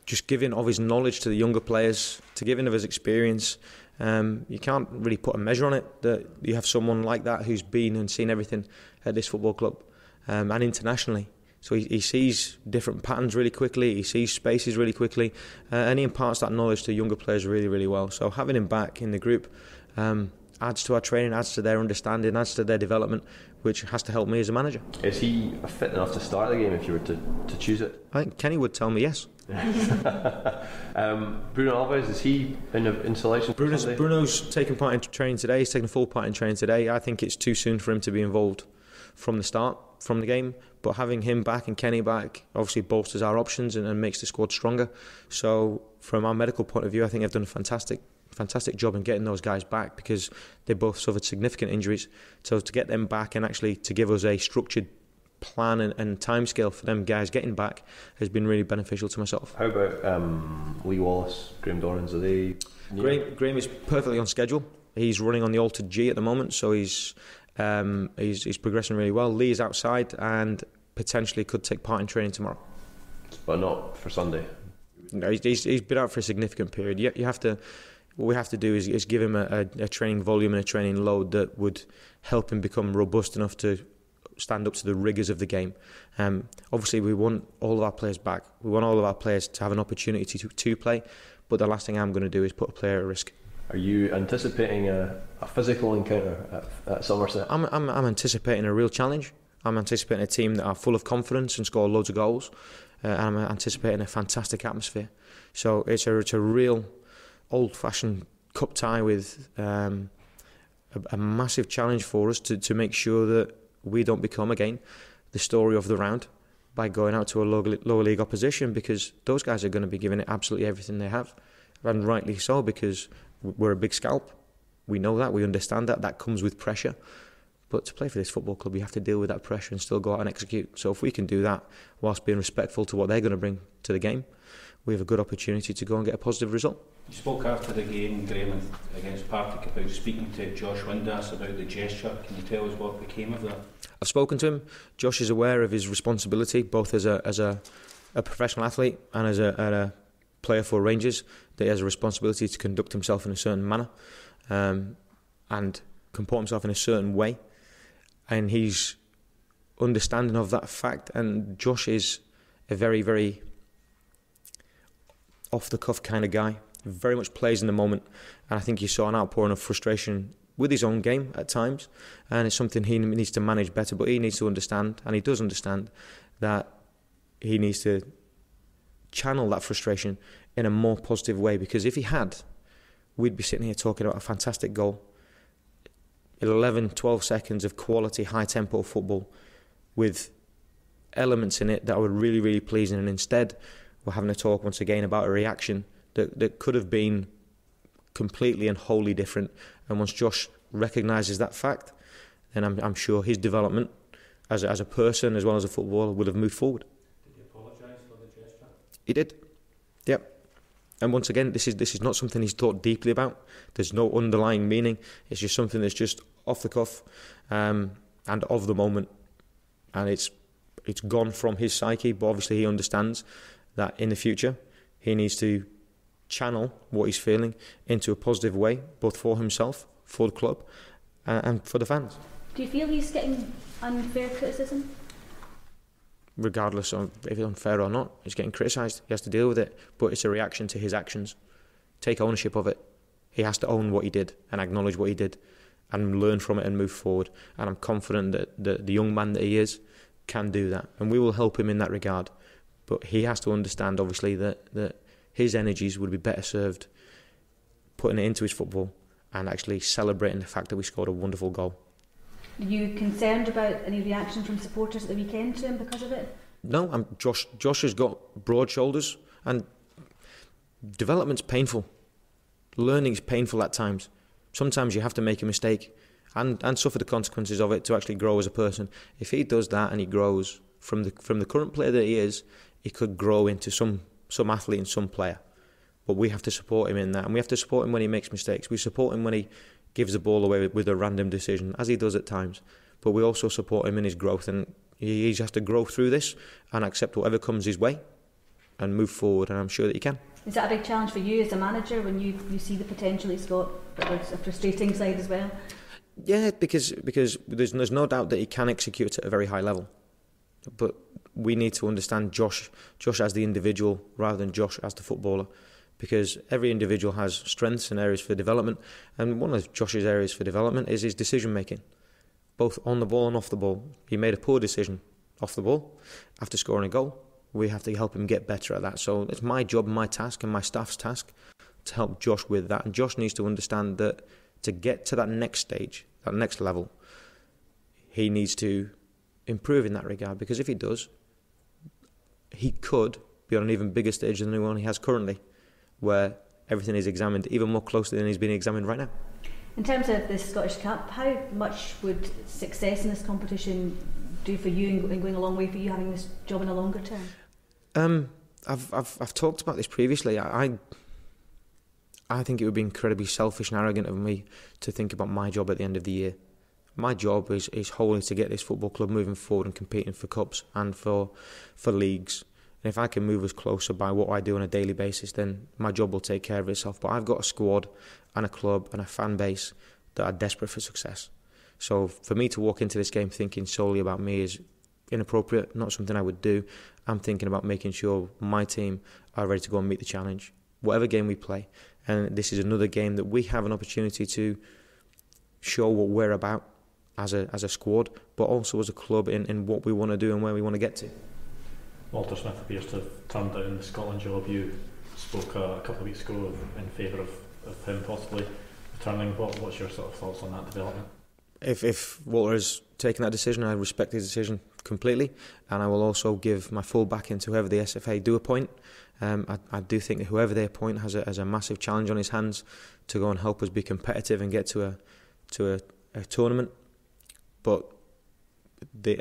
just giving of his knowledge to the younger players, to giving of his experience, you can't really put a measure on it, that you have someone like that who's been and seen everything at this football club and internationally. So he sees different patterns really quickly, he sees spaces really quickly, and he imparts that knowledge to younger players really, really well. So having him back in the group adds to our training, adds to their understanding, adds to their development, which has to help me as a manager. Is he fit enough to start the game if you were to choose it? I think Kenny would tell me yes. Bruno Alves, is he in selection? Bruno's taken part in training today. He's taken a full part in training today. I think it's too soon for him to be involved from the start, from the game. But having him back and Kenny back obviously bolsters our options and makes the squad stronger. So from our medical point of view, I think they've done a fantastic job in getting those guys back, because they both suffered significant injuries. So to get them back and actually to give us a structured plan and timescale for them guys getting back has been really beneficial to myself. How about Lee Wallace, Graham Dorrans? Are they? Graham is perfectly on schedule. He's running on the altered G at the moment, so he's progressing really well. Lee is outside and potentially could take part in training tomorrow, but not for Sunday. No, he's been out for a significant period. You have to. What we have to do is give him a training volume and a training load that would help him become robust enough to stand up to the rigours of the game. Obviously, we want all of our players back. We want all of our players to have an opportunity to play. But the last thing I'm going to do is put a player at risk. Are you anticipating a physical encounter at Somerset? I'm anticipating a real challenge. I'm anticipating a team that are full of confidence and score loads of goals. And I'm anticipating a fantastic atmosphere. So it's a real old-fashioned cup tie with a massive challenge for us to make sure that we don't become again the story of the round by going out to a lower league opposition, because those guys are going to be giving it absolutely everything they have, and rightly so, because we're a big scalp. We know that, we understand that comes with pressure. But to play for this football club, you have to deal with that pressure and still go out and execute. So if we can do that whilst being respectful to what they're going to bring to the game, we have a good opportunity to go and get a positive result. You spoke after the game, Graham, against Partick, about speaking to Josh Windass about the gesture. Can you tell us what became of that? I've spoken to him. Josh is aware of his responsibility, both as a professional athlete and as a player for Rangers, that he has a responsibility to conduct himself in a certain manner and comport himself in a certain way. And he's understanding of that fact. And Josh is a very, very off-the-cuff kind of guy. Very much plays in the moment. And I think you saw an outpouring of frustration with his own game at times. And it's something he needs to manage better. But he needs to understand, and he does understand, that he needs to channel that frustration in a more positive way. Because if he had, we'd be sitting here talking about a fantastic goal. 11, 12 seconds of quality, high-tempo football with elements in it that were really, really pleasing. And instead, we're having a talk once again about a reaction that could have been completely and wholly different. And once Josh recognises that fact, then I'm sure his development as a person as well as a footballer would have moved forward. Did he apologise for the gesture? He did. Yep. And once again, this is not something he's thought deeply about. There's no underlying meaning. It's just something that's just off the cuff and of the moment. And it's gone from his psyche, but obviously he understands that in the future he needs to channel what he's feeling into a positive way, both for himself, for the club, and for the fans. Do you feel he's getting unfair criticism? Regardless of if it's unfair or not, he's getting criticised. He has to deal with it, but it's a reaction to his actions. Take ownership of it. He has to own what he did and acknowledge what he did and learn from it and move forward. And I'm confident that the young man that he is can do that, and we will help him in that regard. But he has to understand, obviously, that his energies would be better served putting it into his football and actually celebrating the fact that we scored a wonderful goal. Are you concerned about any reaction from supporters at the weekend to him because of it? No, Josh has got broad shoulders, and development's painful. Learning's painful at times. Sometimes you have to make a mistake and suffer the consequences of it to actually grow as a person. If he does that and he grows from the current player that he is, he could grow into some athlete and some player. But we have to support him in that, and we have to support him when he makes mistakes. We support him when he gives the ball away with a random decision, as he does at times. But we also support him in his growth, and he has to grow through this and accept whatever comes his way and move forward, and I'm sure that he can. Is that a big challenge for you as a manager when you see the potential he's got, but there's a frustrating side as well? Yeah, because there's no doubt that he can execute at a very high level. But we need to understand Josh as the individual rather than Josh as the footballer, because every individual has strengths and areas for development, and one of Josh's areas for development is his decision making, both on the ball and off the ball. He made a poor decision off the ball after scoring a goal. We have to help him get better at that. So it's my job, my task, and my staff's task to help Josh with that. And Josh needs to understand that to get to that next stage, that next level, he needs to improve in that regard, because if he does, he could be on an even bigger stage than the one he has currently, where everything is examined even more closely than he's being examined right now. In terms of the Scottish Cup, how much would success in this competition do for you and going a long way for you having this job in the longer term? I've talked about this previously. I think it would be incredibly selfish and arrogant of me to think about my job at the end of the year. My job is wholly to get this football club moving forward and competing for cups and for leagues. And if I can move us closer by what I do on a daily basis, then my job will take care of itself. But I've got a squad and a club and a fan base that are desperate for success. So for me to walk into this game thinking solely about me is inappropriate, not something I would do. I'm thinking about making sure my team are ready to go and meet the challenge, whatever game we play. And this is another game that we have an opportunity to show what we're about as a squad, but also as a club in what we want to do and where we want to get to. Walter Smith appears to have turned down the Scotland job. You spoke a couple of weeks ago in favour of him possibly returning. What's your sort of thoughts on that development? If Walter has taken that decision, I respect his decision completely, and I will also give my full backing to whoever the SFA do appoint. I do think that whoever they appoint has a massive challenge on his hands to go and help us be competitive and get to a tournament. But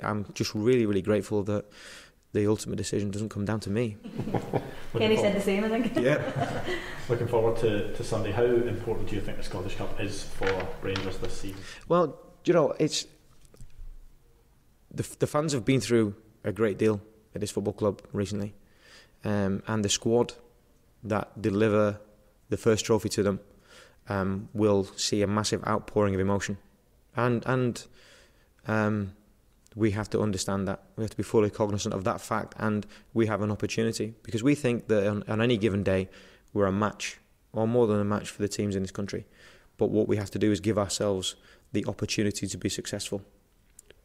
I'm just really, really grateful that the ultimate decision doesn't come down to me. Kenny said the same, I think. Yeah. Looking forward to Sunday. How important do you think the Scottish Cup is for Rangers this season? Well, it's the fans have been through a great deal at this football club recently, and the squad that deliver the first trophy to them will see a massive outpouring of emotion, and we have to understand that. We have to be fully cognizant of that fact, and we have an opportunity, because we think that on any given day we're a match, or more than a match, for the teams in this country. But what we have to do is give ourselves the opportunity to be successful.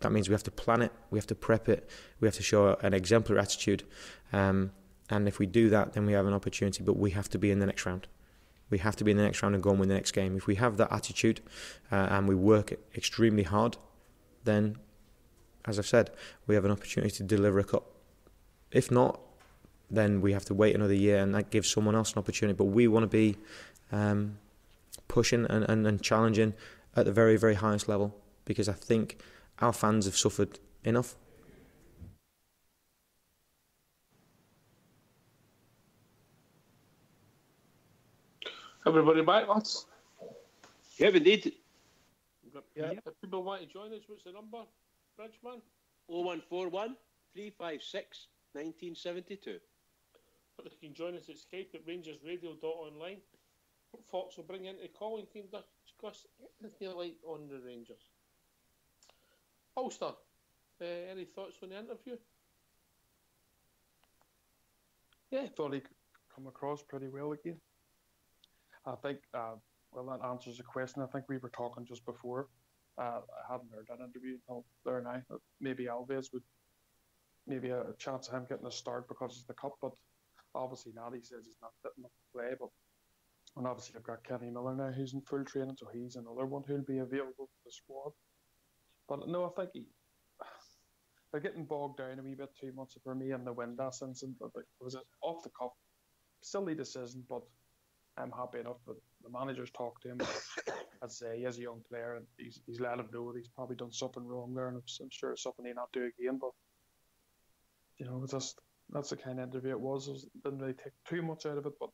That means we have to plan it, we have to prep it, we have to show an exemplary attitude, and if we do that, then we have an opportunity. But we have to be in the next round. We have to be in the next round and go and win the next game. If we have that attitude and we work extremely hard, then, as I've said, we have an opportunity to deliver a cup. If not, then we have to wait another year, and that gives someone else an opportunity. But we want to be pushing and challenging at the very, very highest level, because I think our fans have suffered enough. Everybody back, lads? Yeah, indeed. Yeah. If people want to join us, what's the number, Bridgeman? 0141 356 1972. But you can join us at Skype at rangersradio.online. Fox will bring into the call and can discuss anything you like on the Rangers. Ulster, any thoughts on the interview? Yeah, I thought he could come across pretty well again. I think, well, that answers the question. I think we were talking just before. I hadn't heard that interview until there now. Maybe Alves would, maybe a chance of him getting a start because of the cup, but obviously not. He says he's not fit enough to play. But and obviously I've got Kenny Miller now, who's in full training, so he's another one who'll be available for the squad. But no, I think they're getting bogged down a wee bit too much for me in the Windass incident. It was off the cuff, silly decision, but I'm happy enough that the manager's talked to him. I'd say he is a young player, and he's let him know that he's probably done something wrong there, and I'm sure it's something he'll not do again. But that's the kind of interview it was. Didn't really take too much out of it, but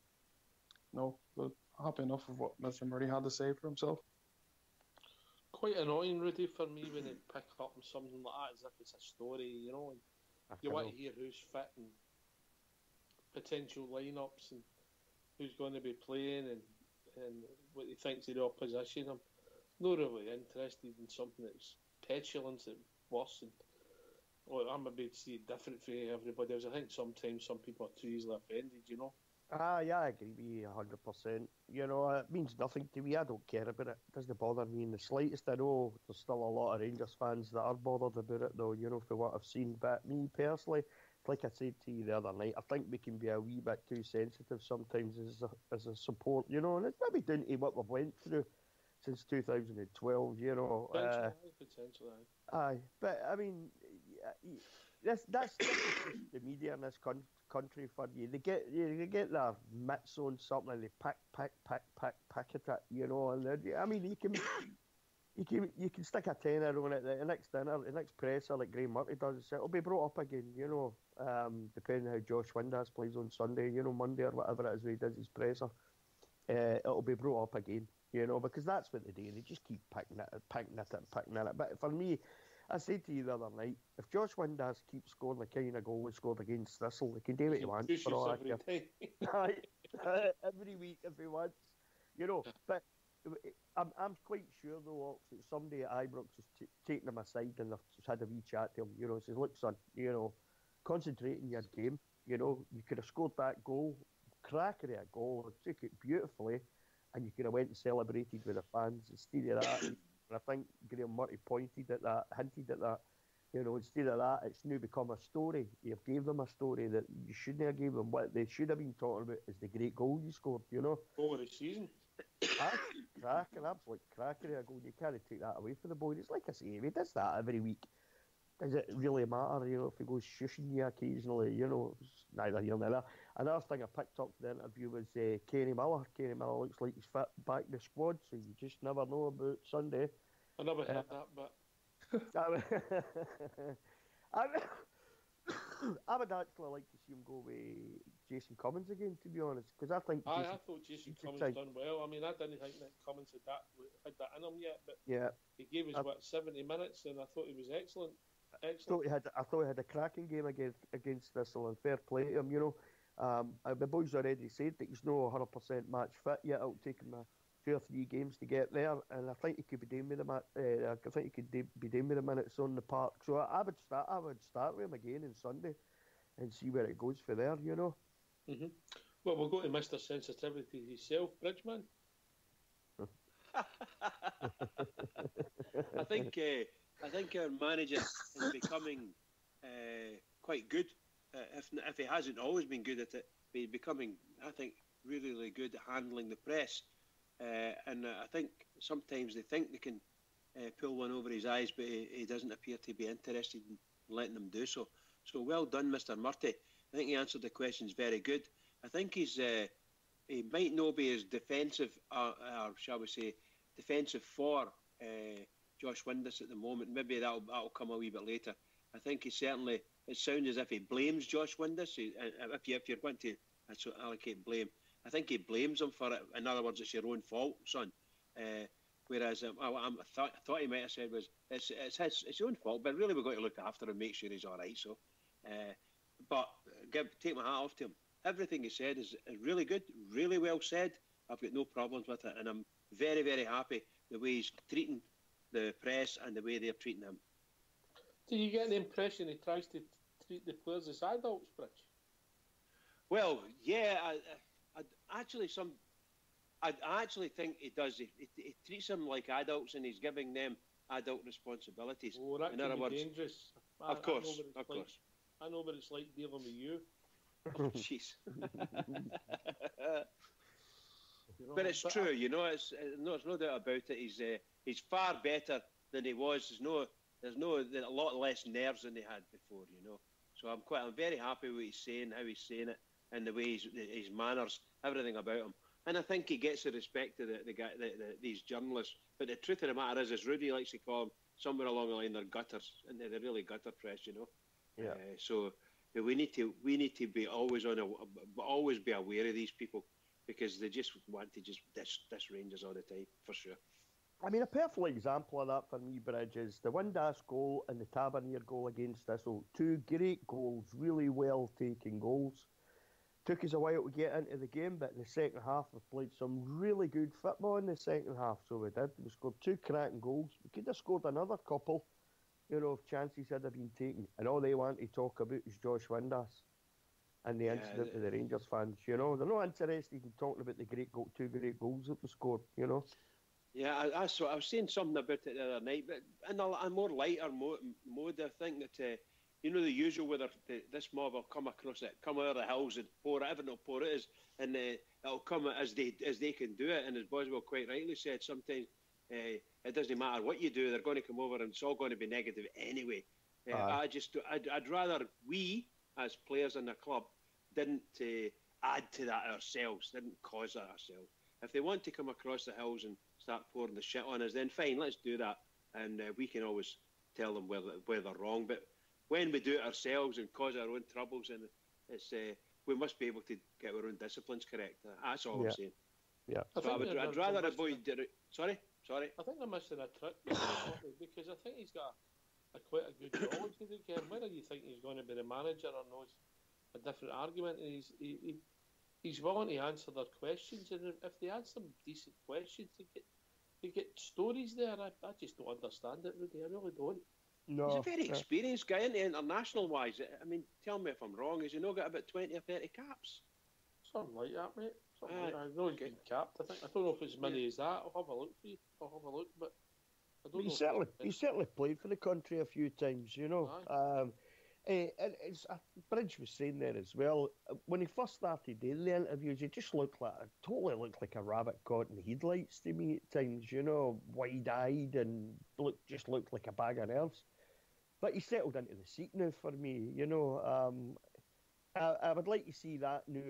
no, but happy enough of what Mr. Murray had to say for himself. quite annoying, Rudy, for me when they pick up on something like that as if it's a story, you know. And you want to hear who's fit and potential lineups and who's going to be playing and what he thinks of the opposition. I'm not really interested in something that's petulance and worse. And I'm maybe see it different for everybody else. I think sometimes some people are too easily offended, you know. Yeah, I agree with you 100%. You know, it means nothing to me. I don't care about it. It doesn't bother me in the slightest. I know there's still a lot of Rangers fans that are bothered about it, though, you know, for what I've seen. But me personally, like I said to you the other night, I think we can be a wee bit too sensitive sometimes as a support, you know, and it's maybe down to what we've went through since 2012, you know. Potentially. Aye, but I mean, that's just the media in this country for you. They get their mitts on something and they pick at it, you know. And I mean, you can stick a tenner on it. The next presser like Graham Murphy does, it'll be brought up again, you know. Depending how Josh Windass plays on Sunday, you know, Monday or whatever it is when he does his presser, it'll be brought up again. You know, because that's what they do. They just keep picking at it. But for me, I said to you the other night, if Josh Windass keeps scoring the kind of goal he scored against Thistle, he can do what he wants for all that. Every week if he wants. You know, but I'm quite sure, though, that somebody at Ibrox has taken him aside and they've just had a wee chat to him. You know, says, look, son, you know, concentrate in your game. You know, you could have scored that goal, cracker of a goal, took it beautifully, and you could have went and celebrated with the fans instead of that. And I think Graham Murphy hinted at that. You know, instead of that, it's now become a story. You've gave them a story that you shouldn't have gave them. What they should have been talking about is the great goal you scored, you know. Goal of the season. Absolute cracker of a goal. You can't take that away from the boy. It's like I say, if he does that every week, does it really matter, you know, if he goes shushing you occasionally, you know, it's neither here nor there. Another thing I picked up from the interview was Kenny Miller. Kenny Miller looks like he's fit back in the squad, so you just never know about Sunday. I never heard that, but... I would actually like to see him go with Jason Cummins again, to be honest, because I think... I thought Jason Cummins done well. I mean, I didn't think that Cummins had that in him yet, but yeah, he gave us, 70 minutes, and I thought he was excellent. I thought he had a cracking game against Thistle, and fair play to him, you know. The boys already said that he's not 100% match fit yet. It'll take him 2 or 3 games to get there, and I think he could be doing with the minutes on the park. So I would start with him again on Sunday, and see where it goes for there, you know. Mm-hmm. Well, we'll go to Mr. Sensitivity himself, Bridgman. I think our manager is becoming quite good. If he hasn't always been good at it, but he's becoming, I think, really, really good at handling the press. And I think sometimes they think they can pull one over his eyes, but he doesn't appear to be interested in letting them do so. So well done, Mr. Murty. I think he answered the questions very good. I think he might not be as defensive, or shall we say, defensive for Josh Windass at the moment. Maybe that'll come a wee bit later. I think he certainly, it sounds as if he blames Josh Windass. If you're going to allocate blame, I think he blames him for it. In other words, it's your own fault, son. Whereas I thought he might have said it's his own fault, but really we've got to look after him and make sure he's all right. So, but take my hat off to him. Everything he said is really good, really well said. I've got no problems with it, and I'm very, very happy the way he's treating the press and the way they're treating him. Do you get the impression he tries to treat the players as adults, Bridge? Well, yeah, I actually think he does. He treats them like adults, and he's giving them adult responsibilities. Oh, that can be dangerous. Of course. I know what it's like dealing with you. Jeez. But it's true, you know. There's no doubt about it. He's far better than he was. There's a lot less nerves than he had before, you know. So I'm very happy with what he's saying, how he's saying it, and the way his manners, everything about him. And I think he gets the respect of these journalists. But the truth of the matter is, as Rudy likes to call them, somewhere along the line they're gutters, and they're really gutter press, you know. Yeah. So we need to be always be aware of these people, because they just want to diss Rangers all the time, for sure. I mean, a perfect example of that for me, Bridge, is the Windass goal and the Tavernier goal against Thistle. Two great goals, really well taken goals. Took us a while to get into the game, but in the second half we played some really good football in the second half, so we did. We scored two cracking goals. We could have scored another couple, if chances had been taken. And all they want to talk about is Josh Windass and the incident with the Rangers fans. They're not interested in talking about the two great goals that we scored. Yeah, I was saying something about it the other night, but in a more lighter mode, I think that the usual whether this mob will come across it, come out of the hills and pour it, everything will pour it is, and it'll come as they can do it. And as Boswell quite rightly said, sometimes it doesn't matter what you do; they're going to come over, and it's all going to be negative anyway. I'd rather we as players in the club didn't add to that ourselves, didn't cause that ourselves. If they want to come across the hills and start pouring the shit on us, then fine, let's do that, and we can always tell them where they're wrong. But when we do it ourselves and cause our own troubles, and it's we must be able to get our own disciplines correct. That's all I'm saying. Yeah. So I'd rather avoid it. Sorry. I think they're missing a trick because I think he's got quite a good geology again. Whether you think he's going to be the manager or not is a different argument. And he's willing to answer their questions, and if they answer them decent questions, they get stories there. I just don't understand it, Rudy. I really don't. No, he's a very experienced guy, isn't he, international-wise? I mean, tell me if I'm wrong. Has he not got about 20 or 30 caps? Something like that, mate. I know he's getting capped. I don't know if it's as many as that. I'll have a look for you. But I don't know. He certainly played for the country a few times, And Bridge was saying there as well, when he first started doing the interviews, he just totally looked like a rabbit caught in headlights to me at times, wide-eyed and just looked like a bag of nerves. But he settled into the seat now for me, I would like to see that new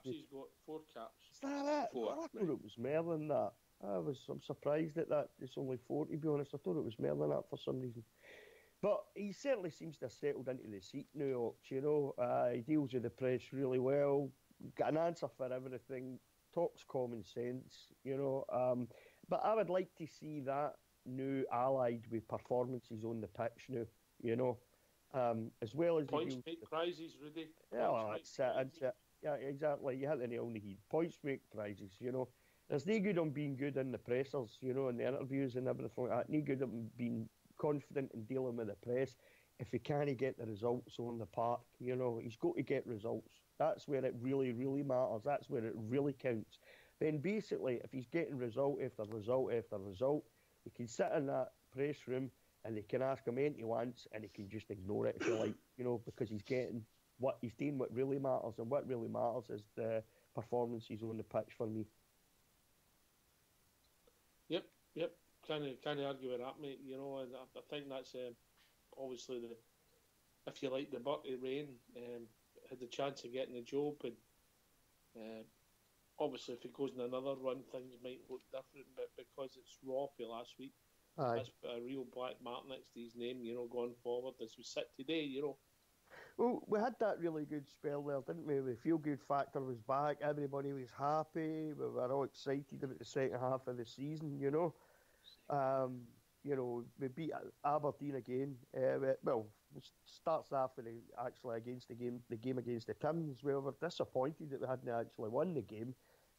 He's got 4 caps. Is that it? 4. I thought it was more than that. I'm surprised at that. It's only 4, to be honest. I thought it was more than that for some reason. But he certainly seems to have settled into the seat now, he deals with the press really well, got an answer for everything, talks common sense, But I would like to see that new allied with performances on the pitch now, as well as... Points make prizes, Rudy. Yeah, well, that's it. Yeah, exactly. You hit the nail on the head. Points make prizes, There's no good on being good in the pressers, in the interviews and everything like that. No good on being confident in dealing with the press if he can't get the results on the park. He's got to get results. That's where it really, really matters. That's where it really counts. Then basically, if he's getting result after result after result, he can sit in that press room and they can ask him anything he wants and he can just ignore it if you like, because he's getting what he's doing, what really matters, and what really matters is the performances on the pitch for me. Yep. Can't argue with that, mate. And I think that's obviously if you like, the Bucky Rain had the chance of getting the job, and obviously if he goes in another run, things might look different. But because it's raw for last week, that's put a real black mark next to his name. Going forward as we sit today, Well, we had that really good spell there, didn't we? The feel-good factor was back. Everybody was happy. We were all excited about the second half of the season, we beat Aberdeen again. It starts off with against the game against the Timbers. We were disappointed that we hadn't actually won the game.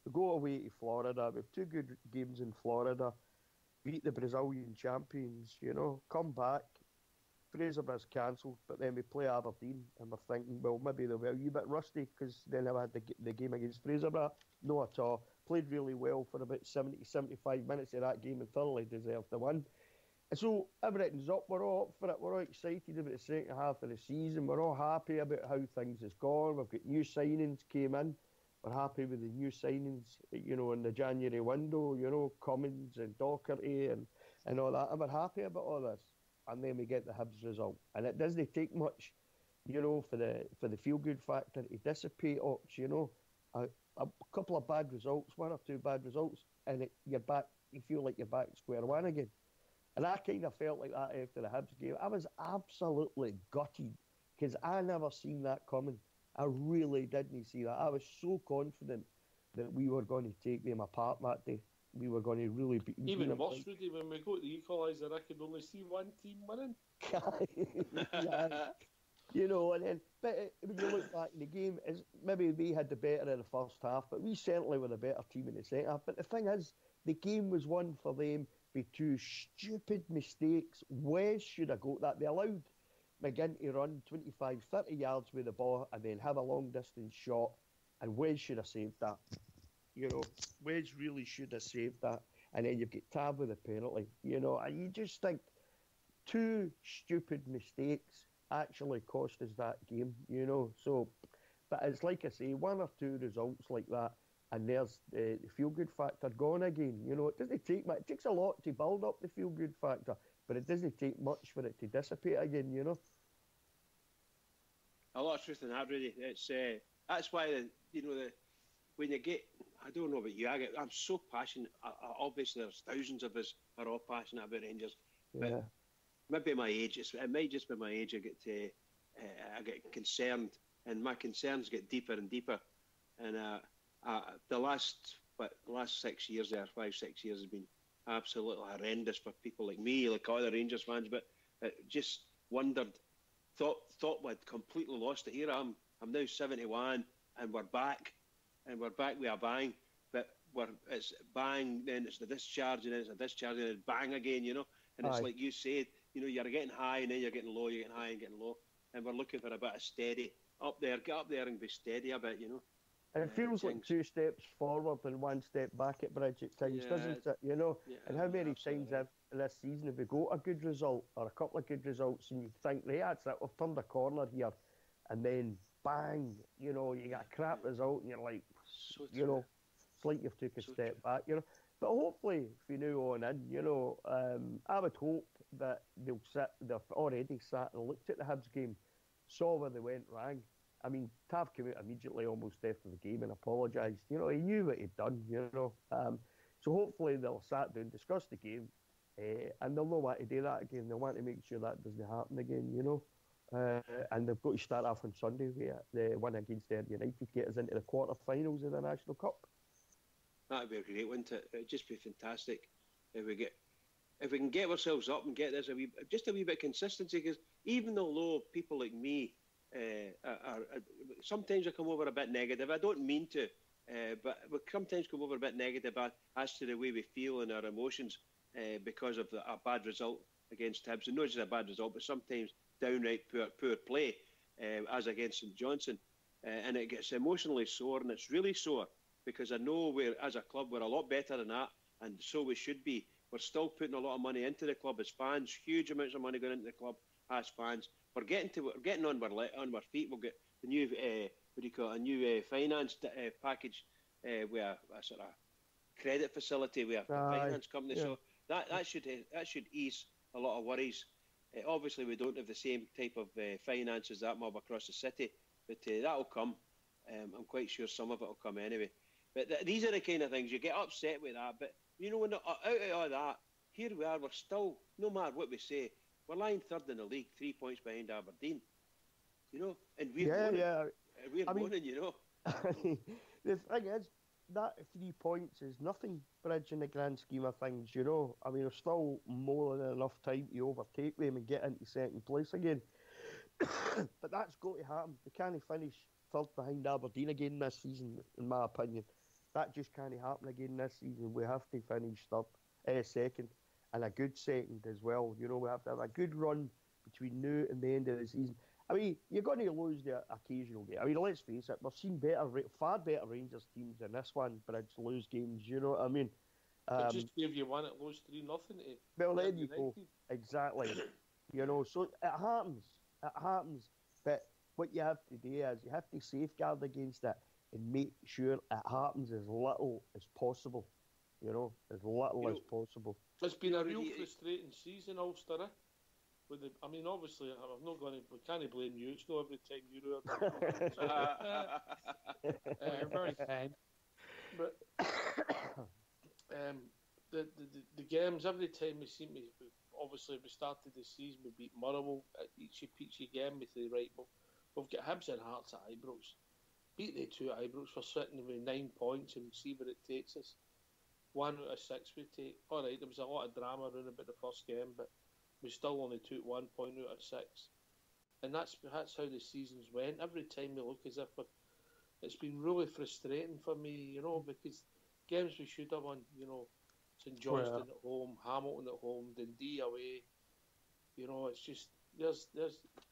We go away to Florida. We have 2 good games in Florida. Beat the Brazilian champions, come back. Fraserburgh's cancelled, but then we play Aberdeen and we're thinking, well, maybe they'll be a wee bit rusty because then I had the game against Fraserburgh. No at all. Played really well for about 70-75 minutes of that game and thoroughly deserved the win. And so everything's up, we're all up for it, we're all excited about the second half of the season, we're all happy about how things has gone, we've got new signings came in, we're happy with the new signings, in the January window, Cummins and Docherty and all that, and we're happy about all this. And then we get the Hibs result. And it doesn't take much, for the feel-good factor to dissipate up, a couple of bad results, 1 or 2 bad results, and you're back, you feel like you're back at square one again. And I kind of felt like that after the Hibs game. I was absolutely gutted because I never seen that coming. I really didn't see that. I was so confident that we were going to take them apart that day. we were going to really be... Even worse, Rudy, when we go to the equaliser, I could only see one team winning. Yeah. You know, and then, but when you look back in the game, maybe we had the better in the first half, but we certainly were the better team in the second half. But the thing is, the game was won for them by two stupid mistakes. Wes should have got that. They allowed McGinn to run 25, 30 yards with the ball and then have a long-distance shot, and Wes should have saved that. You know, Wes really should have saved that. And then you've got Tav with a penalty. You know, and you just think two stupid mistakes actually cost us that game, you know. So, but it's like I say, one or two results like that, and there's the feel-good factor gone again. You know, it doesn't take much. It takes a lot to build up the feel-good factor, but it doesn't take much for it to dissipate again, you know. A lot of truth in that, really. It's that's why when you get, I don't know about you, I'm so passionate. Obviously, there's thousands of us are all passionate about Rangers, but maybe my age. It might just be my age. I get concerned, and my concerns get deeper and deeper. And the last 6 years, 5-6 years, has been absolutely horrendous for people like me, like other Rangers fans. But just wondered, thought we'd completely lost it. Here I'm now 71, and we're back with a bang. But it's bang, then it's the discharge, and then it's a discharge, and it's bang again. You know, and it's like you said. You know, you're getting high and then you're getting low, you're getting high and getting low. And we're looking for a bit of steady up there. Get up there and be steady a bit, you know. And it feels like 2 steps forward and 1 step back at Bridge at times, doesn't it? You know, and how many times this season have we got a good result or a couple of good results and you think, hey, that's it, we've turned a corner here. And then, bang, you know, you get a crap result and you're like, you know, it's like you've took a step back, you know. But hopefully, from now on in, you know, I would hope that they've already sat and looked at the Hibs game, saw where they went wrong. I mean, Tav came out immediately almost after the game and apologised. You know, he knew what he'd done, you know. So hopefully they'll sat down, discuss the game, and they'll know what to do that again. They'll want to make sure that doesn't happen again, you know. And they've got to start off on Sunday with the win against Derby United, get us into the quarter-finals of the National Cup. That'd be a great, wouldn't it? It'd just be fantastic if we can get ourselves up and get this a wee bit of consistency. Because even though people like me are sometimes I come over a bit negative. I don't mean to, but we sometimes come over a bit negative as to the way we feel and our emotions because of a bad result against Hibs, and not just a bad result, but sometimes downright poor play as against St Johnstone, and it gets emotionally sore, and it's really sore. Because I know as a club, we're a lot better than that, and so we should be. We're still putting a lot of money into the club as fans, huge amounts of money going into the club as fans. We're getting on our feet. We'll get the new a new finance package with a sort of credit facility with a finance company. Yeah. So that should ease a lot of worries. Obviously, we don't have the same type of finances that mob across the city, but that'll come. I'm quite sure some of it will come anyway. But these are the kind of things you get upset with that. But you know, when out of all that, here we are. We're still, no matter what we say, we're lying third in the league, 3 points behind Aberdeen. You know, and we're moaning, you know. The thing is, that 3 points is nothing, Bridge, in the grand scheme of things. You know, I mean, there's still more than enough time to overtake them and get into second place again. But that's got to happen. They can't finish third behind Aberdeen again this season, in my opinion. That just can't happen again this season. We have to finish second, and a good second as well. You know, we have to have a good run between now and the end of the season. I mean, you're going to lose the occasional game. I mean, let's face it, we've seen far better Rangers teams than this one, but it's lose games, you know what I mean? It just gave you one at lost 3-0. Well, there you go. Exactly. You know, so it happens. It happens. But what you have to do is you have to safeguard against it and make sure it happens as little as possible. You know, as little as possible. It's been a real frustrating season, Ulster. I mean, obviously, I'm not going to. We can't blame you. It's not every time you're You're very kind. But the games, every time we seem to. Obviously, we started the season, we beat Motherwell at each peachy game. We say, right, we've got Hibs and Hearts at Ibrox. Beat the two at Ibrox. We're sitting with 9 points and we see where it takes us. 1 out of 6 we take. All right, there was a lot of drama around about the first game, but we still only took 1 point out of 6. And that's how the seasons went. Every time we look as if it's been really frustrating for me, you know, because games we should have won, you know, St Johnstone at home, Hamilton at home, Dundee away, you know, it's just there's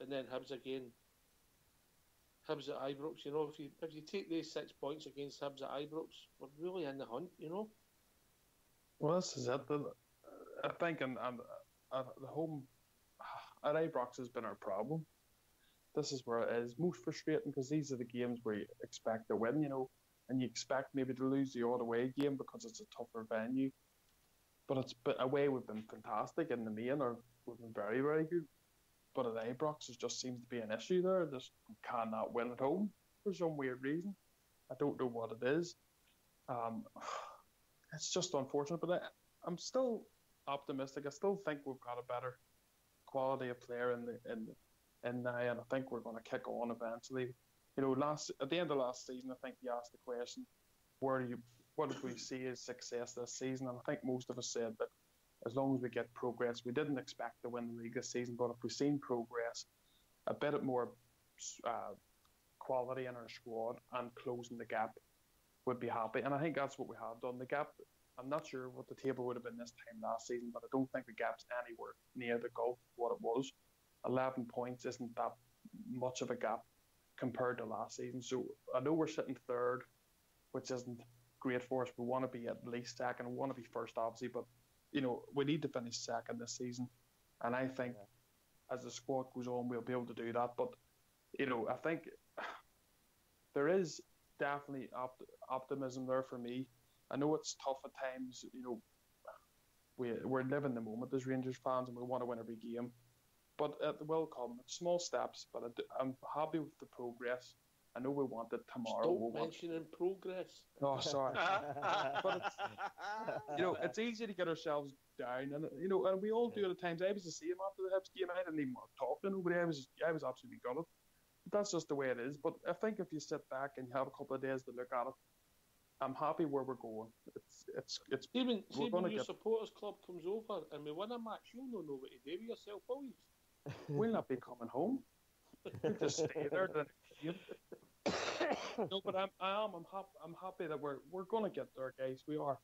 and then Hibs again. Hibs at Ibrox, you know, if you take these 6 points against Hibs at Ibrox, we're really in the hunt, you know. Well, this is it. I think and the home at Ibrox has been our problem. This is where it is most frustrating because these are the games where you expect to win, you know, and you expect maybe to lose the odd away game because it's a tougher venue. But away we've been fantastic in the main, or we've been very, very good. But at Ibrox, there just seems to be an issue there. Just cannot win at home for some weird reason. I don't know what it is. It's just unfortunate, but I'm still optimistic. I still think we've got a better quality of player in now, and I think we're going to kick on eventually. You know, at the end of last season, I think you asked the question, what did we see as success this season? And I think most of us said that as long as we get progress, we didn't expect to win the league this season, but if we've seen progress, a bit more quality in our squad and closing the gap, would be happy. And I think that's what we have done. The gap, I'm not sure what the table would have been this time last season, but I don't think the gap's anywhere near the gulf of what it was. 11 points isn't that much of a gap compared to last season. So I know we're sitting third, which isn't great for us. We want to be at least second. We want to be first, obviously, but you know, we need to finish second this season. And I think as the squad goes on, we'll be able to do that. But, you know, I think there is definitely optimism there for me. I know it's tough at times. You know, we're living the moment as Rangers fans, and we want to win every game. But it will come. It's small steps, but I'm happy with the progress. I know we want it tomorrow. Stop mentioning progress. Oh, sorry. But it's, you know, it's easy to get ourselves down, and you know, and we all do it at times. I was the same after the Hibs game. I didn't even want to talk to nobody. I was absolutely gutted. But that's just the way it is. But I think if you sit back and you have a couple of days to look at it, I'm happy where we're going. It's even when your supporters club comes over and we win a match, you'll not know what to do with yourself, will you? We'll not be coming home. We'll just stay there. No, but I'm happy that we're going to get there, guys. We are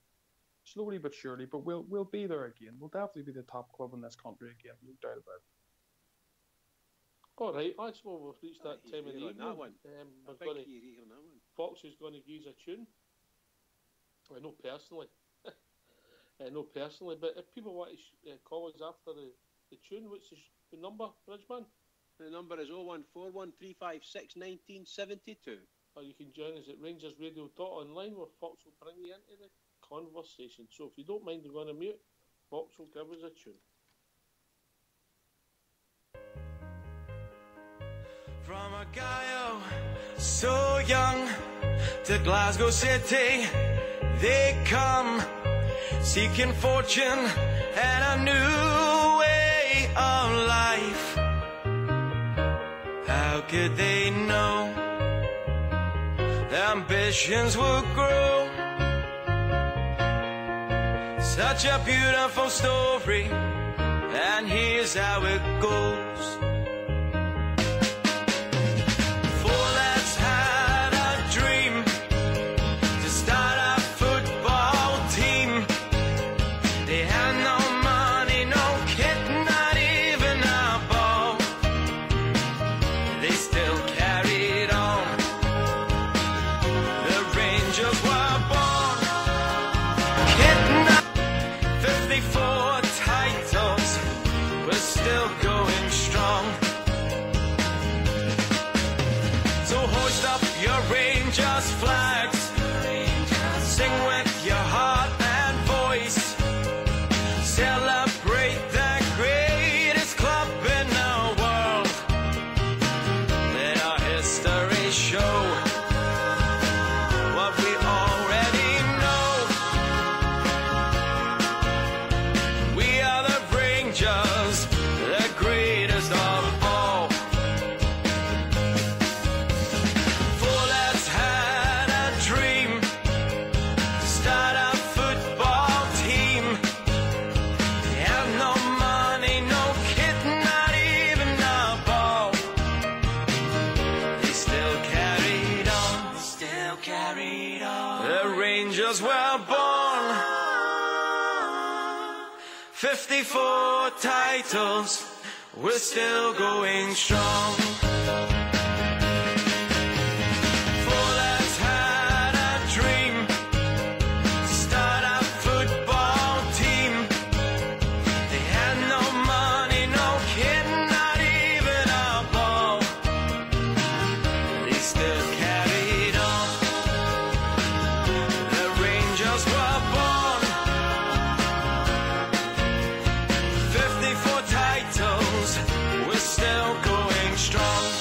slowly but surely, but we'll be there again. We'll definitely be the top club in this country again. No doubt about it. All right, that's well, we've reached that time of the evening. That one. Fox is going to use a tune. I know personally. But if people want to call us after the tune, what's the number, Bridgeman? The number is 01413561972. Or you can join us at rangersradio.online where Fox will bring you into the conversation. So if you don't mind going on mute, Fox will give us a tune. From a guy so young to Glasgow City, they come seeking fortune and a new way of life. How could they know their ambitions would grow? Such a beautiful story, and here's how it goes. Four lads had a dream to start a football team. They had no money, no kit, not even a ball. They still carried on. The Rangers were born. Kidnapped, 54 titles, we're still going strong. So hoist up your Rangers flags, sing with your heart and voice, celebrate the greatest club in the world. Let our history show what we already know. We are the Rangers, the greatest of all. Four lads had a dream to The Rangers were born. 54 titles, we're still going strong. Four lads had a dream to start a football team. They had no money, no kit, not even a ball. They still carried on. The Rangers were born. 54 titles, we're still going strong.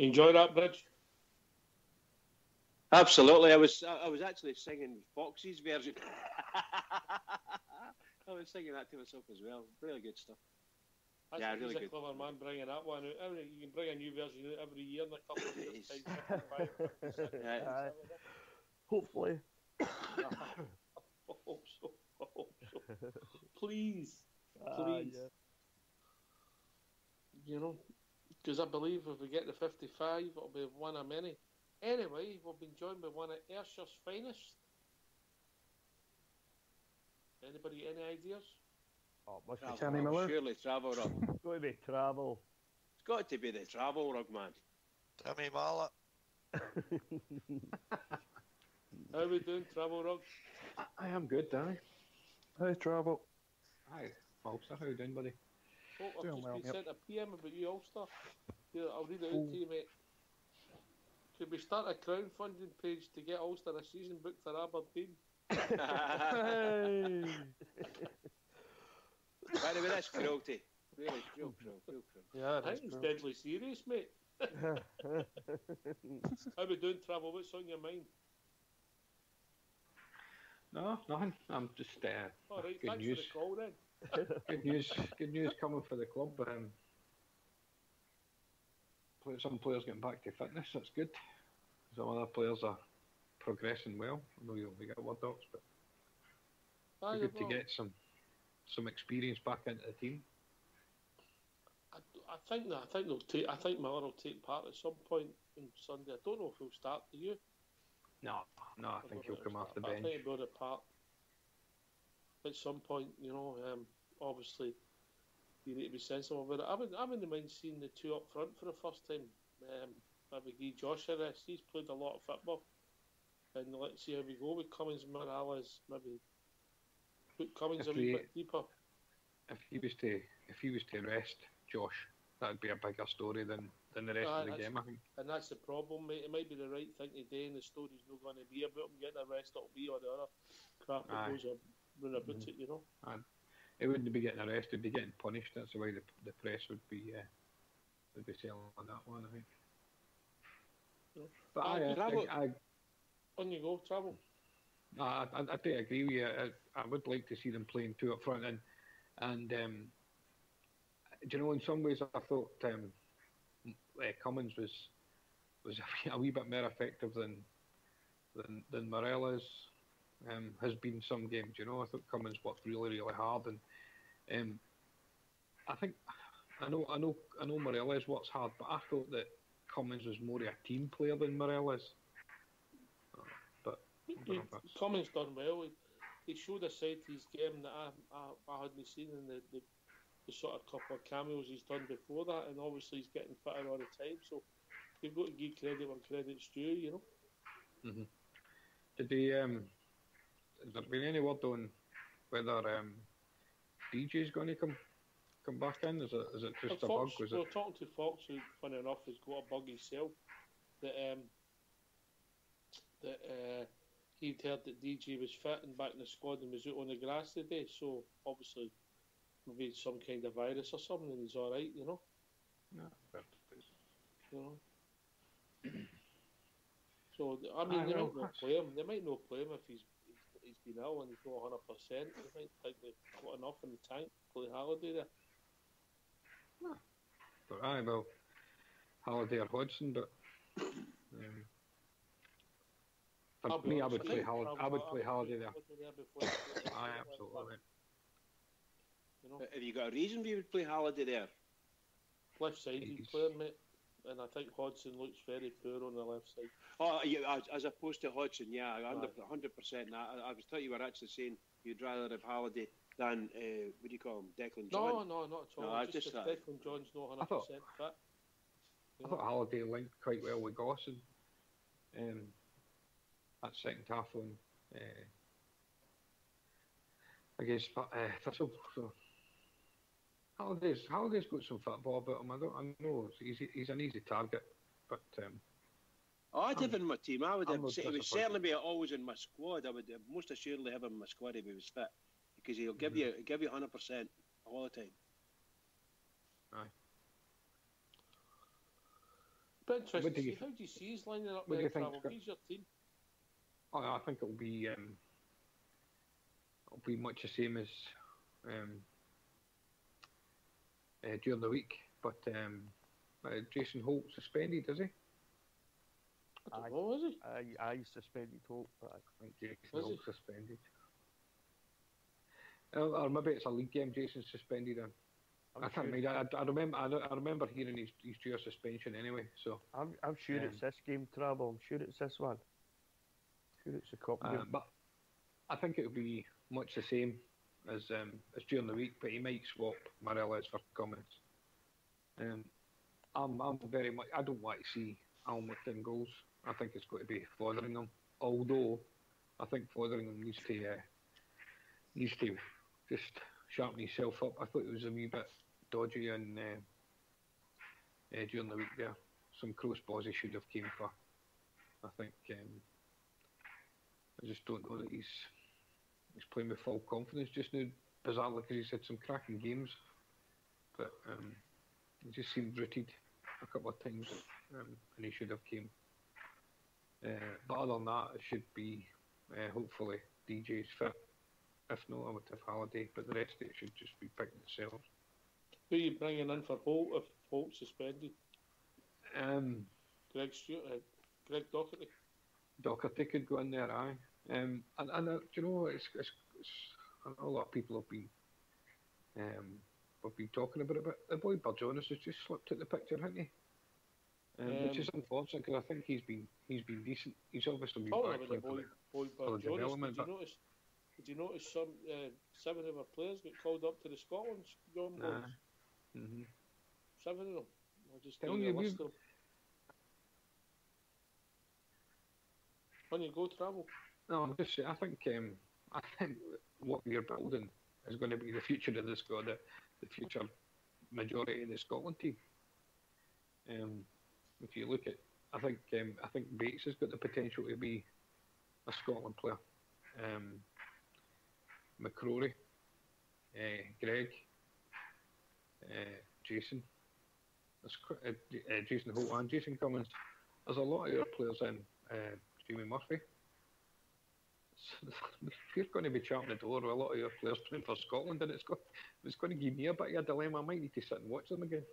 Enjoy that, Bridge? Absolutely. I was actually singing Foxy's version. I was singing that to myself as well. Really good stuff. Yeah, really he's good. a clever man bringing that one out. You can bring a new version out every year in a couple of years' time. Hopefully. I hope so. Please. Please. Yeah. You know, because I believe if we get to 55, it'll be one of many. Anyway, we've been joined by one of Ayrshire's finest. Anybody, any ideas? Oh, must be Kenny Miller. Surely Travel Rug. It's got to be Travel. It's got to be the Travel Rug, man. Timmy Mallet. How are we doing, Travel Rug? I am good, Danny. Hey, Travel. Hi, Ulster. How you doing, buddy? Oh, I've Doing just well, been yep. sent a PM about you, Ulster. Here, I'll read it out to you, mate. Could we start a crowdfunding page to get Ulster a season book for Aberdeen? By the way, that's cruelty. Really cruel. Yeah, I think it's deadly serious, mate. How we doing, Travel? What's on your mind? No, nothing. I'm just All right, good thanks news. for the call then. Good news coming for the club. Some players getting back to fitness. That's good. Some other players are progressing well. I know you only get word docs, but it's good to get some experience back into the team. I think they'll take. I think Miller will take part at some point on Sunday. I don't know if he'll start. Do you? No, I think he'll come off the I bench. think he'll depart at some point. You know, obviously you need to be sensible about it. I wouldn't mind seeing the two up front for the first time. Maybe give Josh a rest. He's played a lot of football, and let's see how we go with Cummins and Morales. Maybe put Cummins a wee bit deeper. If he was to rest Josh, that would be a bigger story than the rest of the game, I think. And that's the problem, mate. It might be the right thing to do, and the story's not going to be about him getting a rest. It'll be all the other crap that goes around about it, you know. It wouldn't be getting arrested, it'd be getting punished. That's the way the press would be selling on that one, I think. But on you go, Travel. I do agree with you. I would like to see them playing two up front, and do you know, in some ways I thought Cummins was a wee bit more effective than Morales has been some games. You know, I thought Cummins worked really hard, and I think I know Morales works hard, but I thought that Cummins was more a team player than Morales. But Cummins done well. He showed a side to his game that I hadn't seen in the sort of couple of cameos he's done before that, and obviously he's getting fitter all the time. So you've got to give credit when credit's due, you know. Mm-hmm. Did he? Has there been any word on whether DJ's going to come back in? Is it just a bug? We're talking to Fox, who, funny enough, has got a bug himself. That he'd heard that DJ was fit and back in the squad and was out on the grass today. So obviously, maybe some kind of virus or something, and he's all right, you know. No, you know. So I mean, they might not play him. They might not play him if he's been ill and he's not 100%. They might think they've got enough in the tank. Play Halliday there. But well, Halliday or Hodgson, but for me, I would play Halliday there. Aye, absolutely. You know, have you got a reason why you would play Halliday there? Left-sided player, mate. And I think Hodgson looks very poor on the left side. Oh, yeah, as opposed to Hodgson, yeah, 100%. I was thought you were actually saying you'd rather have Halliday than, what do you call him, Declan John? No, not at all. No, just Declan John's not 100% fit. I thought Halliday linked quite well with Gosson. That second half on against Thistle. So Halliday's got some football about him. I know he's an easy target, but I'd have him in my team. He would certainly be always in my squad. I would most assuredly have him in my squad if he was fit, because he'll give you 100% all the time. Aye. But interesting. How do you see his lining up there? Who's your team? Oh, I think it'll be much the same as during the week. But Jason Holt suspended, is he? I don't know, is he? I suspended Holt. I think Jason Holt suspended. Or maybe it's a league game Jason's suspended in. I can't mind. I remember hearing he's due a suspension anyway. So I'm sure it's this game, Travel. I'm sure it's this one. I'm sure it's a cup game. But I think it'll be much the same as during the week. But he might swap Morelos for Cummins. I'm very much. I don't want to see Alnwick in goals. I think it's going to be Fotheringham. Although I think Fotheringham needs to just sharpen himself up. I thought it was a wee bit dodgy and during the week there. Some close balls he should have came for. I think I just don't know that he's playing with full confidence just now, bizarrely, because he's had some cracking games, but he just seemed rooted a couple of times, and he should have came. But other than that, it should be hopefully DJ's fit. If not, I would have Halliday, but the rest of it should just be picking themselves. Who are you bringing in for Holt if Holt's suspended? Greg Stewart, Greg Docherty. Docherty could go in there, aye. And you know, it's I know a lot of people have been talking about it, but the boy Burjonis has just slipped out the picture, hasn't he? Which is unfortunate, because I think he's been decent. He's obviously been back for the development. Did you notice some 7 of our players got called up to the Scotland Boys? 7 of them. I'll just tell you a list of them. On you go, Travel. No, I'm just saying, I think what we're building is going to be the future of the squad, the future majority of the Scotland team. If you look at, I think Bates has got the potential to be a Scotland player. McCrory, Greg, Jason, Jason Holt and Jason Cummins. There's a lot of other players in. Jamie Murphy. So we're going to be champing the door with a lot of your players playing for Scotland, and it's going to give me a bit of a dilemma. I might need to sit and watch them again.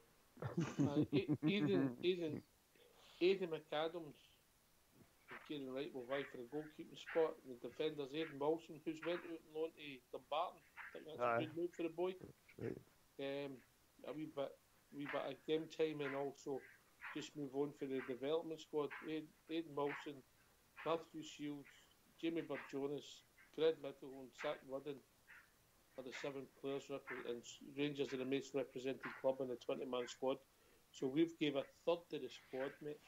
Aidan McAdams and Kieran Wright will vie for the goalkeeping spot. And the defender's Aidan Wilson, who's went out and loaned to Dumbarton. I think that's a good move for the boy. Right. A wee bit of game time, and also just move on for the development squad. Aidan Wilson, Matthew Shields, Jamie Burjonis, Greg Little and Zach Rudden are the 7 players, and Rangers are the most represented club in the 20-man squad. So we've gave a third to the squad, mate.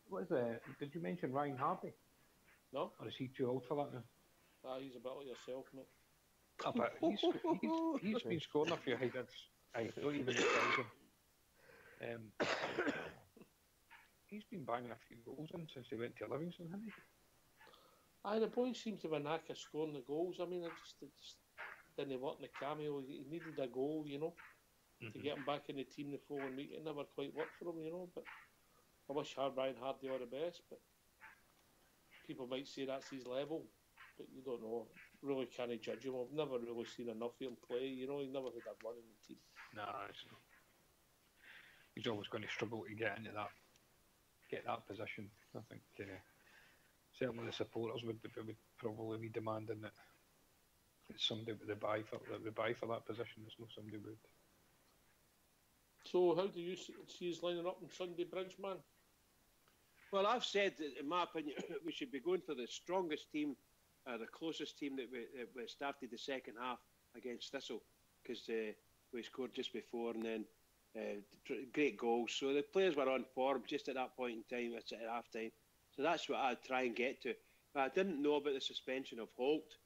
What is did you mention Ryan Harvey? No. Or is he too old for that now? He's a bit like yourself, mate. But he's been scoring a few highlights. I don't even know him. He's been banging a few goals in since he went to Livingston, hasn't he? The boy seems to have a knack of scoring the goals. I mean, it just didn't work in the cameo. He needed a goal, you know, to get him back in the team the following week. It never quite worked for him, you know. But I wish Brian Hardy all the best. But people might say that's his level, but you don't know. really can't judge him. I've never really seen enough of him play. You know, he never had a run in the team. Nah, he's always going to struggle to get into that position. I think certainly the supporters would probably be demanding that somebody would buy for that position. There's no somebody would. So, how do you see us lining up on Sunday, Bridgeman? Well, I've said that, in my opinion, we should be going for the strongest team, the closest team that we started the second half against Thistle, because we scored just before and then great goals. So the players were on form just at that point in time. It's at half time. So that's what I'd try and get to. But I didn't know about the suspension of Holt.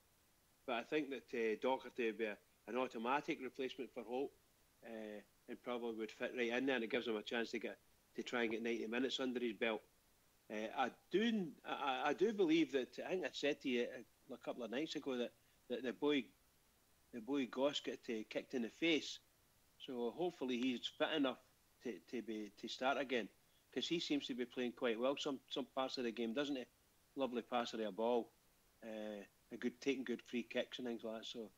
But I think that Doherty would be an automatic replacement for Holt, and probably would fit right in there, and it gives him a chance to try and get 90 minutes under his belt. I do believe that, I think I said to you a couple of nights ago that the boy Goss got kicked in the face, so hopefully he's fit enough to start again, because he seems to be playing quite well some parts of the game, doesn't he? Lovely passer of a ball, taking good free kicks and things like that. So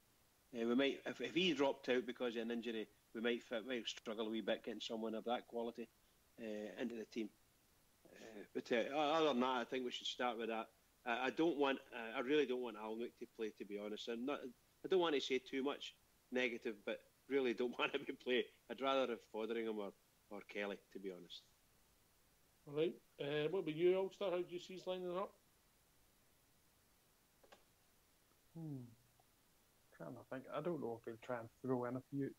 we might, if he dropped out because of an injury, we might struggle a wee bit getting someone of that quality into the team. But other than that, I think we should start with that. I really don't want Alnwick to play, to be honest. I don't want to say too much negative, but really don't want him to play. I'd rather have Fotheringham or Kelly, to be honest. All right. What about you, Ulster? How do you see us lining up? Trying to think. I don't know if he'll try and throw in a few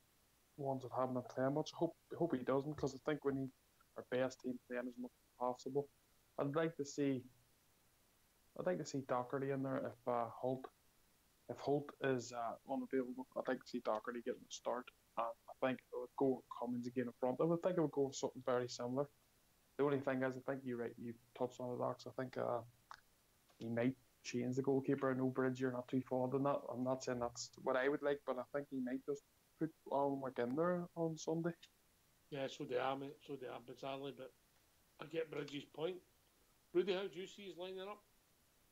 ones that haven't played much. I hope he doesn't, because I think we need our best team playing as much as possible. I'd like to see Doherty in there if Holt is unavailable. I'd like to see Doherty getting a start. I think it would go Cummins again in front. I would think it would go with something very similar. The only thing is, I think you touched on it, Alex. I think he might change the goalkeeper. I know Bridge, you're not too fond of that. I'm not saying that's what I would like, but I think he might just put Alnwick in there on Sunday. Yeah, so they are, mate. So they are, bizarrely, but I get Bridge's point. Rudy, how do you see us lining up?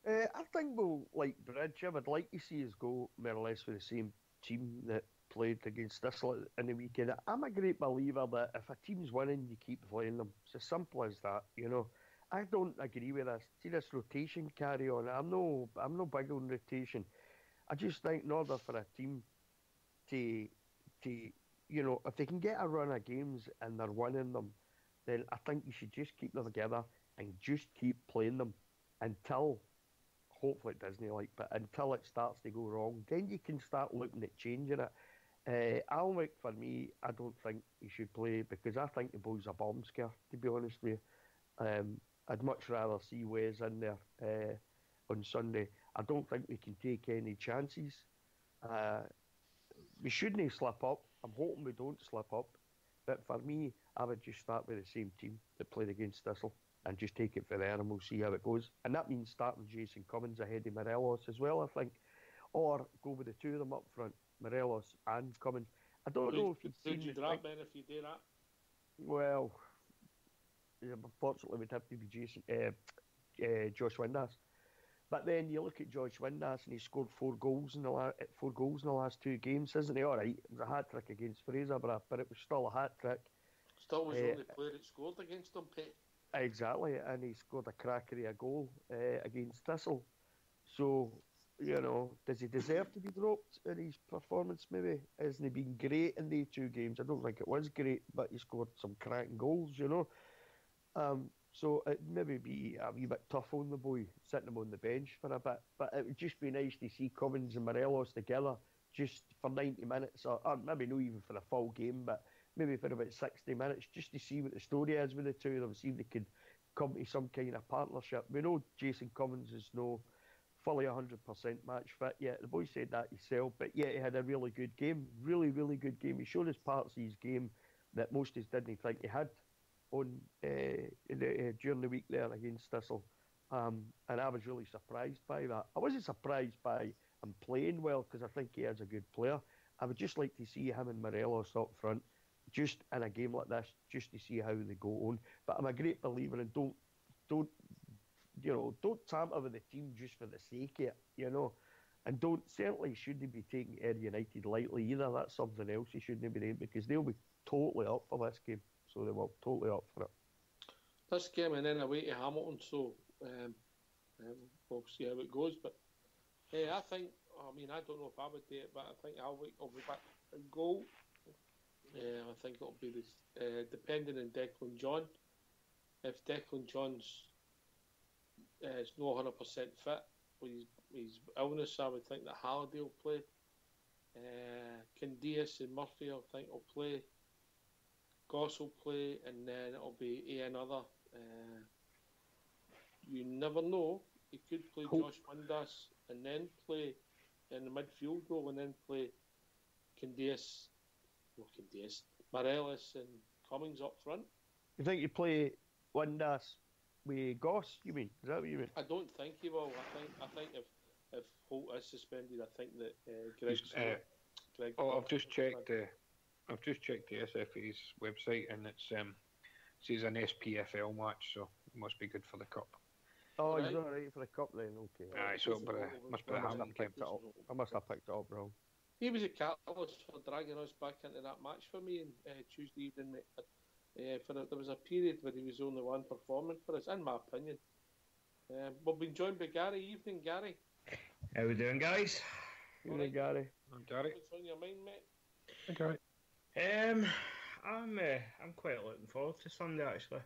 I think we'll like Bridge. I would like to see us go more or less with the same team that played against Thistle in the weekend. I'm a great believer that if a team's winning, you keep playing them. It's as simple as that, you know. I don't agree with this. See this rotation carry on. I'm no big on rotation. I just think in order for a team to you know, if they can get a run of games and they're winning them, then I think you should just keep them together and just keep playing them until, hopefully it doesn't but until it starts to go wrong. Then you can start looking at changing it. Alnwick, for me, I don't think he should play, because I think the boy's a bomb scare, to be honest with you. I'd much rather see Wes in there on Sunday. I don't think we can take any chances. We shouldn't slip up. I'm hoping we don't slip up. But for me, I would just start with the same team that played against Thistle and just take it for there, and we'll see how it goes. And that means starting Jason Cummins ahead of Morelos as well, I think. Or go with the two of them up front, Morelos and Cummins. I don't know if you've seen... Who'd you drop, Ben, if you do that? Well, unfortunately, it would have to be Josh Windass. But then you look at Josh Windass, and he scored 4 goals in the last 2 games, isn't he? All right, it was a hat-trick against Fraserburgh, but it was still a hat-trick. Still was the only player that scored against them, Pete. Exactly, and he scored a cracker of a goal against Thistle. So, you know, does he deserve to be dropped in his performance, maybe? Hasn't he been great in these 2 games? I don't think it was great, but he scored some cracking goals, you know. So it'd maybe be a wee bit tough on the boy, sitting him on the bench for a bit. But it would just be nice to see Cummins and Morelos together just for 90 minutes, or maybe not even for the full game, but maybe for about 60 minutes, just to see what the story is with the two of them, see if they could come to some kind of partnership. We know Jason Cummins is no fully 100% match fit yet. The boy said that himself, but yeah, he had a really good game. Really, really good game. He showed us parts of his game that most of us didn't think he had on during the week there against Thistle, and I was really surprised by that. I wasn't surprised by him playing well, because I think he is a good player. I would just like to see him and Morelos up front, just in a game like this, just to see how they go on. But I'm a great believer in don't tamper with the team just for the sake of it, you know. And certainly shouldn't be taking Ayr United lightly either. That's something else you shouldn't be doing, because they'll be totally up for this game. So they will totally up for it. This game and then away to Hamilton, so we'll see how it goes. But I think, I don't know if I would do it, but I think I'll be back and goal. I think it'll be this, depending on Declan John. If Declan John's is not 100% fit with his illness, I would think that Halliday will play. Candias and Murphy, I think, will play. Goss will play, and then it'll be another. You never know. He could play Josh Windass and then play in the midfield role, and then play Morelos and Cummings up front. You think you play Windass with Goss? You mean? Is that what you mean? I don't think he will. I think if Holt is suspended, I think that Greg. I've just checked. I've just checked the SFA's website, and it says an SPFL match, so it must be good for the cup. Oh, he's not right for the cup then. Okay. Aye, so must be the Hamilton game. I must have picked it up wrong. He was a catalyst for dragging us back into that match for me on Tuesday evening. There was a period where he was only one performing for us, in my opinion. We've been joined by Gary. Evening, Gary. How we doing, guys? Evening, Gary. I'm Gary. What's on your mind, mate? Okay. I'm quite looking forward to Sunday, actually.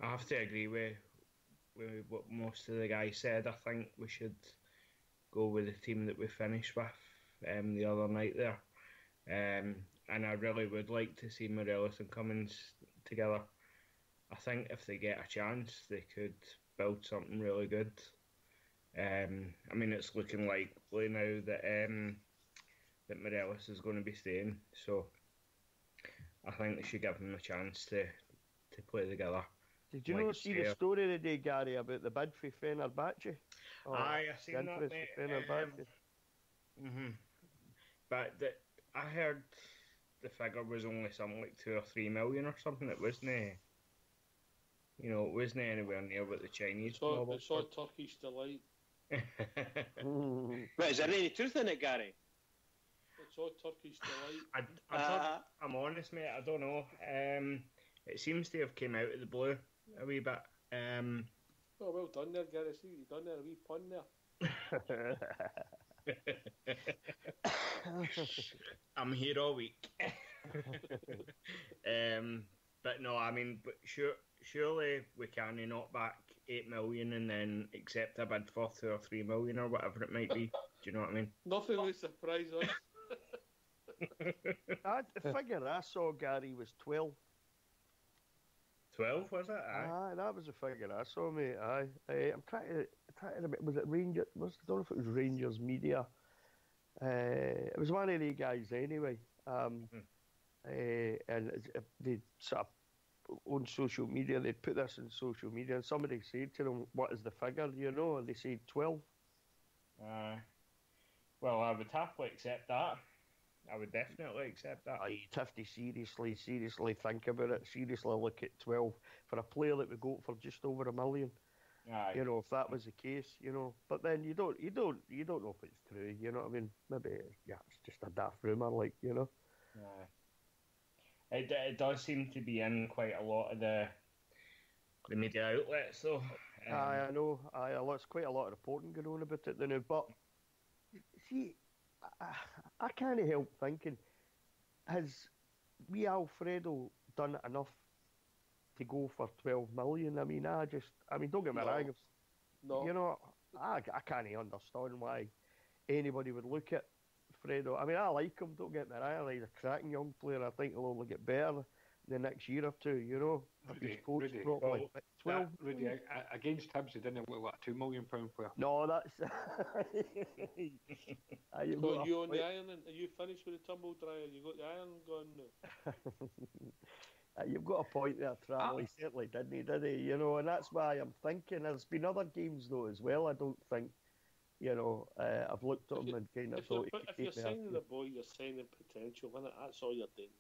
I have to agree with what most of the guys said. I think we should go with the team that we finished with the other night there. And I really would like to see Morelos and Cummins together. I think if they get a chance, they could build something really good. It's looking likely now that that Morelos is going to be staying, so I think they should give him a chance to play together. Did you not see the story today, Gary, about the bid for Fenerbahce? Aye, I seen that, mate. But I heard the figure was only something like 2 or 3 million or something. It wasn't, it wasn't anywhere near what the Chinese. It's all Turkish delight. But is there any truth in it, Gary? It's all Turkish delight. I'm honest, mate. I don't know. It seems to have came out of the blue a wee bit. Oh, well done there, Gary. See, you done there a wee pun there. I'm here all week. But no, surely we can knock back 8 million and then accept a bid for 2 or 3 million or whatever it might be. Do you know what I mean? Nothing will surprise us. The figure I saw, Gary, was 12. 12, was it? Aye, that was the figure I saw, mate. Aye. I'm trying to remember. Was it Rangers? I don't know if it was Rangers Media. It was one of the guys anyway. And they sort of on social media, they'd put this on social media, and somebody said to them, "What is the figure?" And they said 12. Well, I would happily accept that. I would definitely accept that. You'd have to seriously think about it. Seriously look at 12 for a player that would go for just over $1 million. Aye. If that was the case, But then you don't know if it's true. You know what I mean? Maybe it's just a daft rumour, Aye. It does seem to be in quite a lot of the media outlets, though. Aye, I know. There's quite a lot of reporting going on about it now. But see, I can't help thinking, has wee Alfredo done enough to go for 12 million? Don't get me wrong. No. I can't understand why anybody would look at Fredo. I like him, don't get me wrong. He's a cracking young player. I think he'll only get better the next year or two, Rudy, he's coached properly. 12 Rudy, against Hibs, he didn't look like a £2 million player. No, that's... So you on the iron? Are you finished with the tumble dryer? You got the iron gone now? You've got a point there, Travel. He certainly didn't, did he? And that's why I'm thinking. There's been other games, though, as well. I don't think, I've looked at him and kind of thought... If you're signing the boy, you're signing potential, isn't it? That's all you're doing.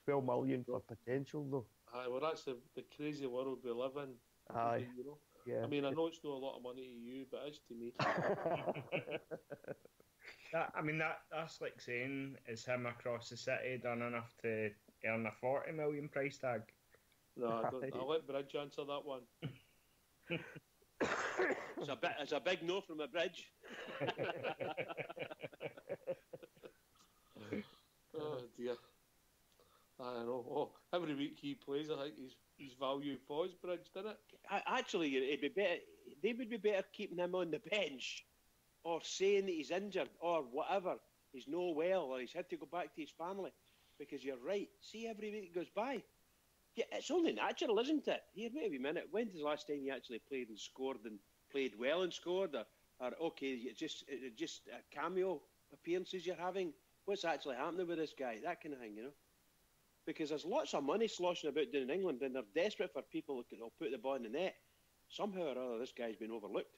12 million for potential, though. Aye, well, that's the crazy world we live in. Aye. Yeah. I mean, I know it's not a lot of money to you, but it's to me. That's like saying, is him across the city done enough to earn a 40 million price tag? No, I don't. I'll let Bridge answer that one. It's a big no from a Bridge. Oh dear. I don't know. Oh, every week he plays, I think his value falls, Bridge, didn't it? Actually, it'd be better. They would be better keeping him on the bench, or saying that he's injured, or whatever. He's no well, or he's had to go back to his family. Because you're right. See, every week goes by. Yeah, it's only natural, isn't it? Here, wait a minute. When's the last time you actually played and scored and played well and scored? Or okay, it's just cameo appearances you're having. What's actually happening with this guy? That kind of thing, you know. Because there's lots of money sloshing about down in England, and they're desperate for people who'll put the ball in the net. Somehow or other, this guy's been overlooked.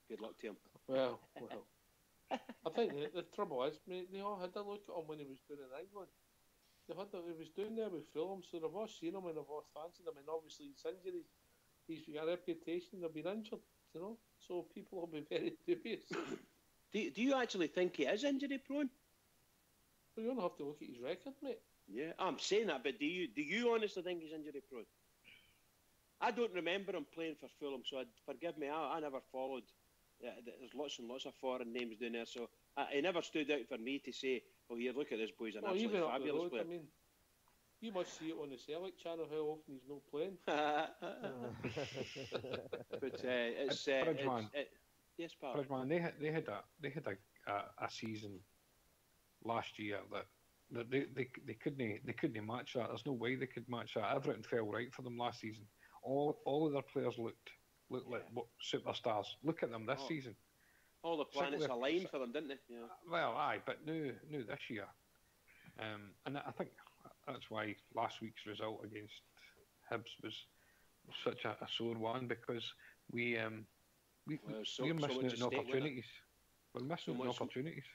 Good luck to him. Well. I think the trouble is, mate, they all had a look at him when he was doing in England. He was doing there with Fulham, so they've all seen him and they've all fancied him, and obviously his injuries, he's got a reputation, they've been injured, you know, so people will be very dubious. Do you actually think he is injury prone? Well, you don't have to look at his record, mate. Yeah, I'm saying that, but do you honestly think he's injury prone? I don't remember him playing for Fulham, so forgive me, I never followed. There's lots and lots of foreign names down there, so it never stood out for me to say, "Oh, here, look at this boy's an absolutely fabulous player." I mean, you must see it on the Celtic channel how often he's not playing. But it's yes, pal. Bridgman, they had a season last year that they couldn't match that. There's no way they could match that. Everything fell right for them last season. All of their players looked like superstars. Look at them this season. All the planets aligned for them, didn't they? Yeah. Well, aye, but no this year. And I think that's why last week's result against Hibs was such a sore one, because we're missing out on opportunities. We're missing out on opportunities.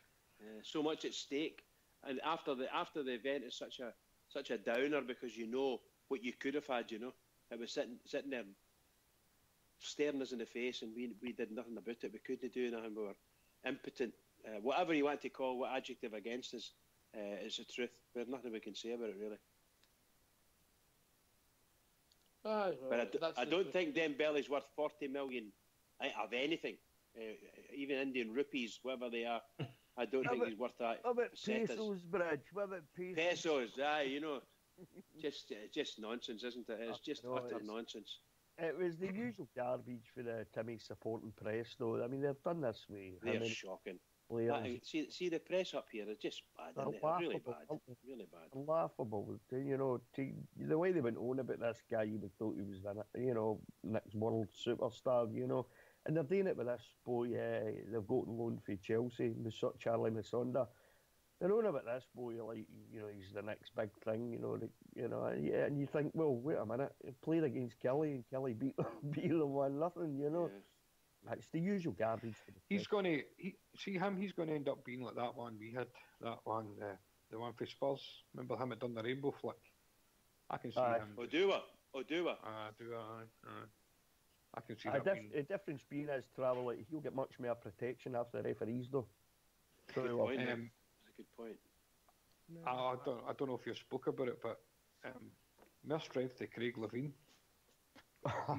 So much at stake, and after the event is such a downer, because you know what you could have had. You know, it was sitting there staring us in the face, and we did nothing about it. We couldn't do nothing. We were impotent. Whatever you want to call what adjective against us is the truth. There's nothing we can say about it, really. But I don't think Dembele's worth 40 million of anything, even Indian rupees, whatever they are. I don't think he's worth that. What about pesos, Bridge? What about pesos? Pesos, you know, just nonsense, isn't it? It's just utter nonsense. It was the usual garbage for the Timmy supporting press, though. I mean, they've done this way. They're shocking. See the press up here is just bad, isn't it? Really bad. Really bad. Laughable. You know, the way they went on about this guy, you would thought he was the next world superstar, you know. And they're doing it with this boy, they've got on loan for Chelsea, Charlie Musonda. They're on about this boy like, you know, he's the next big thing, and you think, well, wait a minute, he played against Kelly and Kelly beat them 1-0, you know. Yeah. It's the usual garbage. He's going to end up being like that one we had, that one, the one for Spurs. Remember him had done the rainbow flick? I can see him. Odua. I can see that. The difference being is travel. He'll get much more protection after the referees, though. Good point. That's a good point. I don't know if you spoke about it, but more strength to Craig Levine.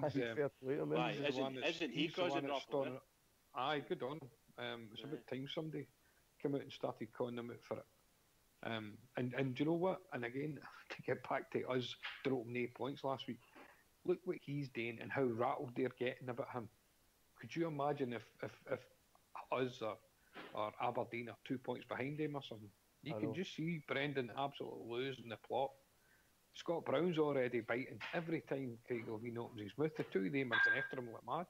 Isn't he causing trouble? Aye, good on. It's about time somebody came out and started calling them out for it. And do you know what? And again, to get back to us dropping 8 points last week, look what he's doing and how rattled they're getting about him. Could you imagine if us or Aberdeen are 2 points behind him or something? You can just see Brendan absolutely losing the plot. Scott Brown's already biting every time Craig Levine opens his mouth. The two of them are going after him like mad.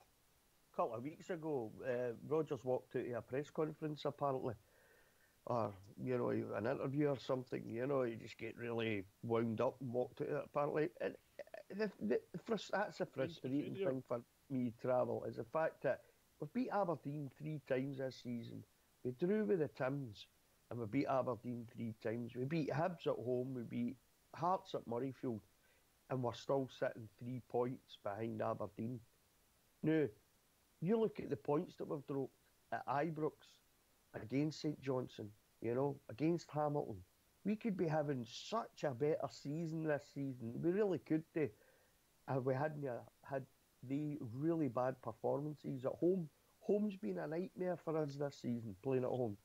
A couple of weeks ago, Rodgers walked out to a press conference apparently, or an interview or something. You just get really wound up and walked out apparently. And that's a frustrating thing for me, Travel, is the fact that we've beat Aberdeen 3 times this season. We drew with the Tims and we beat Aberdeen 3 times. We beat Hibs at home, we beat Hearts at Murrayfield. and we're still sitting 3 points behind Aberdeen. Now, you look at the points that we've dropped at Ibrox, against St Johnstone, against Hamilton. We could be having such a better season this season. We really could do. If we hadn't had the really bad performances at home. Home's been a nightmare for us this season, playing at home.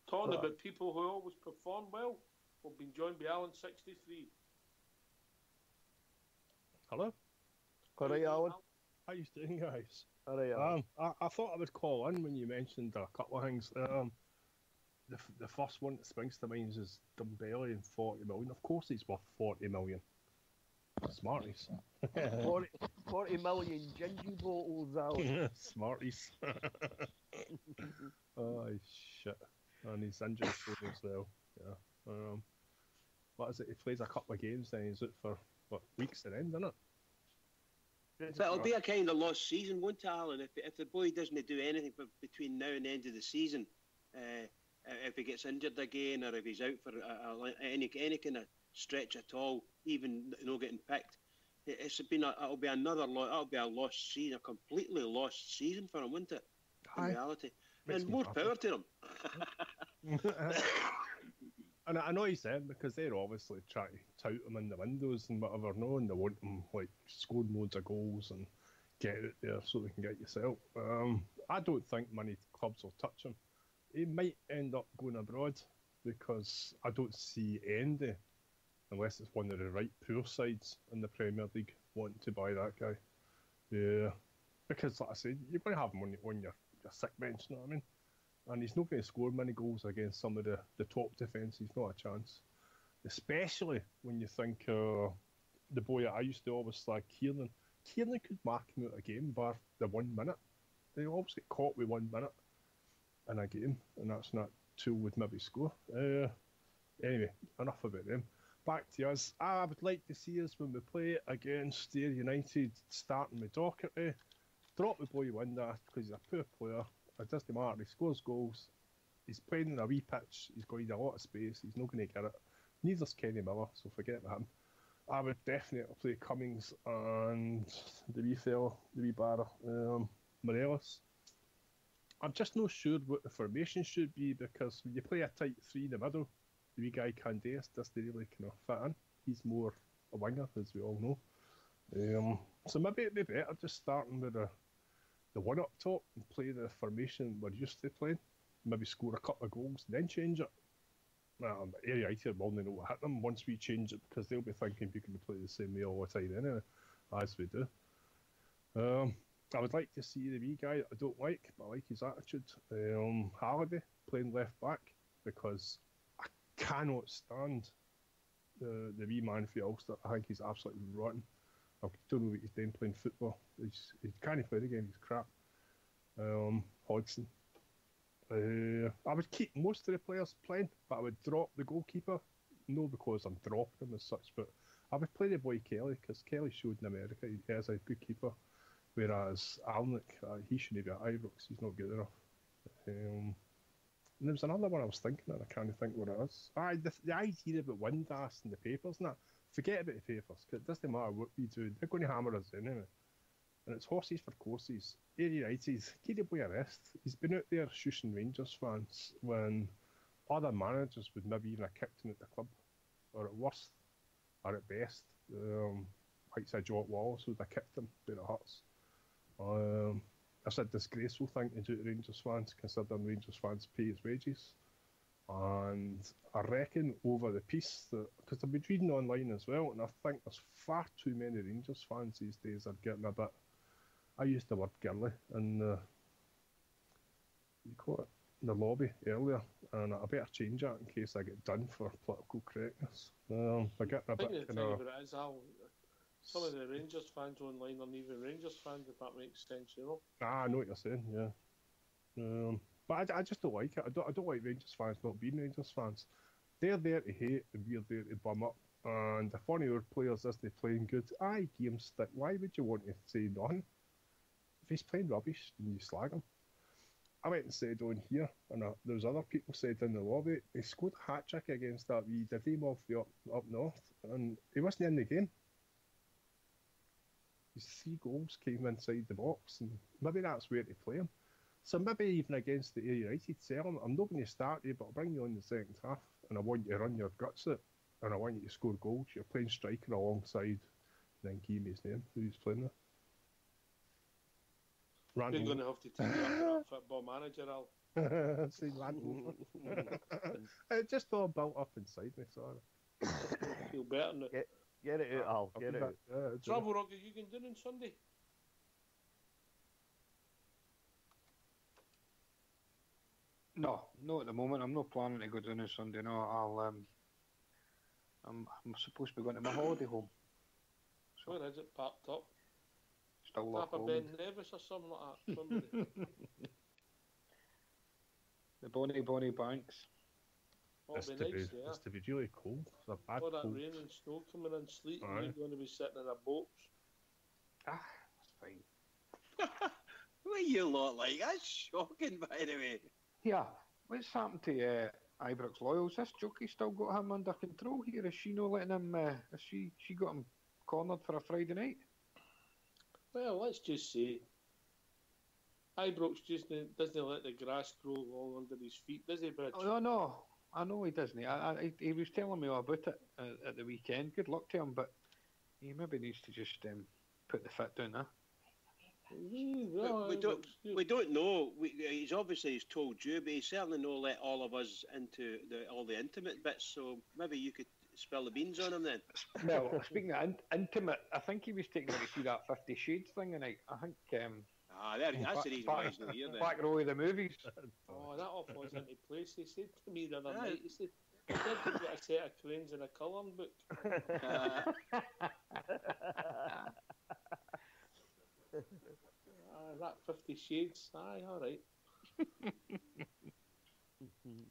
Talking about people who always perform well, we've been joined by Alan 63. Hello? All right, Alan. How you doing, guys? All right, Alan. I thought I would call in when you mentioned a couple of things. The first one that springs to mind is Dumbelly and 40 million. Of course he's worth 40 million. Smarties. 40 million gingy bottles, Alan. Smarties. Oh, shit. And he's injured as well. Yeah. What is it? He plays a couple of games, then he's out for, weeks at end, isn't it? But it'll be a kind of lost season, won't it, Alan? If the boy doesn't do anything between now and the end of the season, if he gets injured again or if he's out for any kind of stretch at all, even getting picked, it'll be a lost season, a completely lost season for him, won't it? In reality, and more power to him. And I know he's them because they're obviously trying to tout him in the windows and whatever, and they want him scoring loads of goals and get out there so they can get yourself. I don't think many clubs will touch him. He might end up going abroad because I don't see Andy, unless it's one of the right poor sides in the Premier League, wanting to buy that guy. Yeah, because like I said, you're going to have him on your sick bench, you know what I mean? And he's not going to score many goals against some of the top defences, not a chance. Especially when you think the boy I used to always slag, Kiernan. Kiernan could mark him out a game bar the 1 minute. They always get caught with 1 minute in a game, and that's not two would maybe score. Anyway, enough about them. Back to us. I would like to see us when we play against Ayr United, starting with Docherty. Drop the boy Windass because he's a poor player. It doesn't matter, he scores goals. He's playing in a wee pitch, he's got a lot of space, he's not going to get it. Neither's Kenny Miller, so forget about him. I would definitely play Cummings and the wee fella, the wee barra, Morelos. I'm just not sure what the formation should be because when you play a tight three in the middle, the wee guy Candace doesn't really kind of fit in. He's more a winger, as we all know. So maybe it'd be better just starting with the one up top and play the formation we're used to playing. Maybe score a couple of goals, then change it. Ayr United will only know what hit them once we change it because they'll be thinking we can play the same way all the time anyway, as we do. I would like to see the wee guy that I don't like, but I like his attitude. Halliday playing left back because I cannot stand the wee man for Ulster. I think he's absolutely rotten. I don't know what he's doing playing football. He can't play the game, he's crap. Hodgson. I would keep most of the players playing, but I would drop the goalkeeper. No, because I'm dropping him as such, but I would play the boy Kelly, because Kelly showed in America he is a good keeper, whereas Alnwick, he shouldn't be at Ibrox, he's not good enough. And there was another one I was thinking, and I can't think what it is. The idea about Windass and the papers and that, forget about the papers, because it doesn't matter what we do, they're going to hammer us anyway. And it's horses for courses. Ayr United, give the boy a rest. He's been out there shushing Rangers fans when other managers would maybe even have kicked him at the club, or at worst, or at best. Like say Jock Wallace would have kicked him, but it hurts. It's a disgraceful thing to do to Rangers fans, considering Rangers fans pay his wages. And I reckon over the piece, because I've been reading online as well, and I think there's far too many Rangers fans these days are getting a bit, I used the word girly in the lobby earlier, and I better change that in case I get done for political correctness. They're getting a bit kind of... Some of the Rangers fans online aren't even Rangers fans, if that makes sense, you know? I know what you're saying, yeah. But I just don't like it. I don't like Rangers fans not being Rangers fans. They're there to hate and we're there to bum up. And if one of your players isn't playing good, game stick. Why would you want to say nothing? If he's playing rubbish, then you slag him. I went and said on here, and there was other people said in the lobby, he scored a hat-trick against that wee Diddy off the up north, and he wasn't in the game. his 3 goals came inside the box, and maybe that's where to play him. So maybe even against the Ayr United, tell him, I'm not going to start you, but I'll bring you on in the second half, and I want you to run your guts out, and I want you to score goals. You're playing striker alongside, then give me his name, who he's playing with. You're going to have to take that football manager, Al. See, Randall. Just all built up inside me, sorry. Feel better now. Get it out, Al. Get it out. Travel Rock, are you going down on Sunday? No, at the moment. I'm not planning to go down on Sunday. No, I'm supposed to be going to my holiday home. So where is it? Parked up. Still locked. Papa Ben Nevis or something like that. Somebody. The Bonnie Banks. Oh, it'll be nice, yeah. It's to be really cold. It's a bad all that cold. rain and snow coming in, sleet, and you're going to be sitting in a boat. That's fine. What you lot like? That's shocking, by the way. Yeah, what's happened to Ibrox Loyals? This jockey still got him under control here. Is she not letting him? Has she got him cornered for a Friday night? Well, let's just say Ibrox just doesn't let the grass grow long under his feet, does he, Bridge? Oh, no. I know he doesn't. He was telling me all about it at the weekend. Good luck to him, but he maybe needs to just put the foot down there. We don't know. He's told you, but he's certainly not let all of us into all the intimate bits. So maybe you could spill the beans on him then. Well, speaking of intimate, I think he was taking me to see that 50 Shades thing tonight. I think. That's the reason why he's not here then. Back row of the movies. Oh, that all falls into place. He said to me the other night, he said, I did get a set of cranes and a colouring book. That 50 Shades, aye, all right.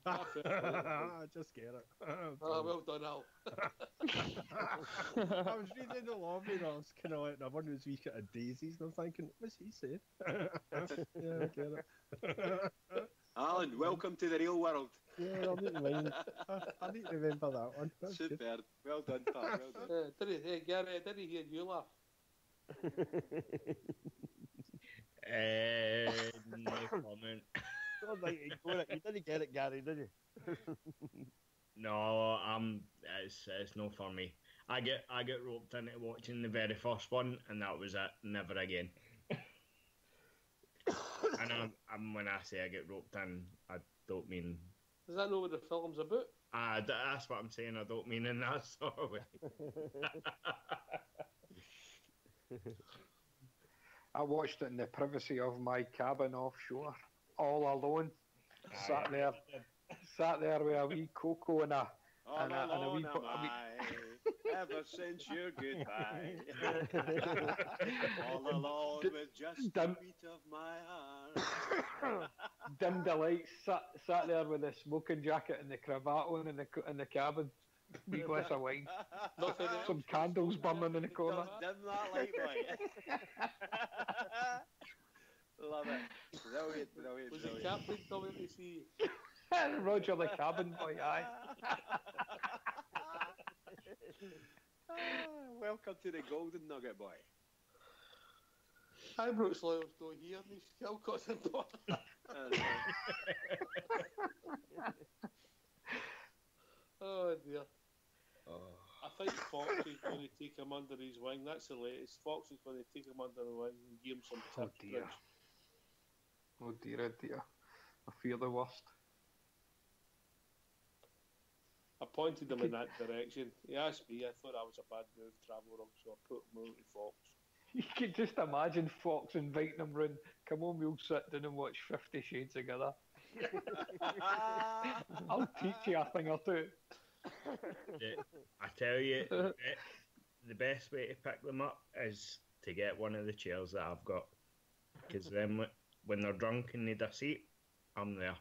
I just get it. Well done, Al. I was reading the lobby and I was kind of like, I wonder who's wee kind of daisies, and I'm thinking, what's he saying? Yeah, I get it. Alan, welcome to the real world. Yeah, I need to remember that one. That's superb. Good. Well done, pal. Well done. Gary, did he hear you laugh? No comment. You didn't get it, Gary, did you? No, it's no for me. I get roped into watching the very first one, and that was it. Never again. And when I say I get roped in, I don't mean. Does that know what the film's about? That's what I'm saying. I don't mean in that sort of way. I watched it in the privacy of my cabin offshore, all alone. Sat there with a wee cocoa and a wee. Ever since your goodbye. All alone with just the beat of my heart. Dimmed the lights, sat there with a smoking jacket and the cravat on in the cabin. Wee glass of wine. Some candles burning in the corner. Dim that light, boy. Love it. Brilliant. Was it Captain coming to see Roger the cabin boy, aye. Welcome to the Golden Nugget, boy. Ibrox Loyals don't hear me. Kilcott's in Oh dear. I think Fox is going to take him under his wing. That's the latest. Fox is going to take him under the wing and give him some tips. Oh dear. I fear the worst. I pointed him in that direction. He asked me. I thought that was a bad move, Travel Rock, so I put him over to Fox. You can just imagine Fox inviting him round. Come on, we'll sit down and watch 50 Shades together. I'll teach you a thing or two. I tell you, the best way to pick them up is to get one of the chairs that I've got. Because then when they're drunk and need a seat, I'm there.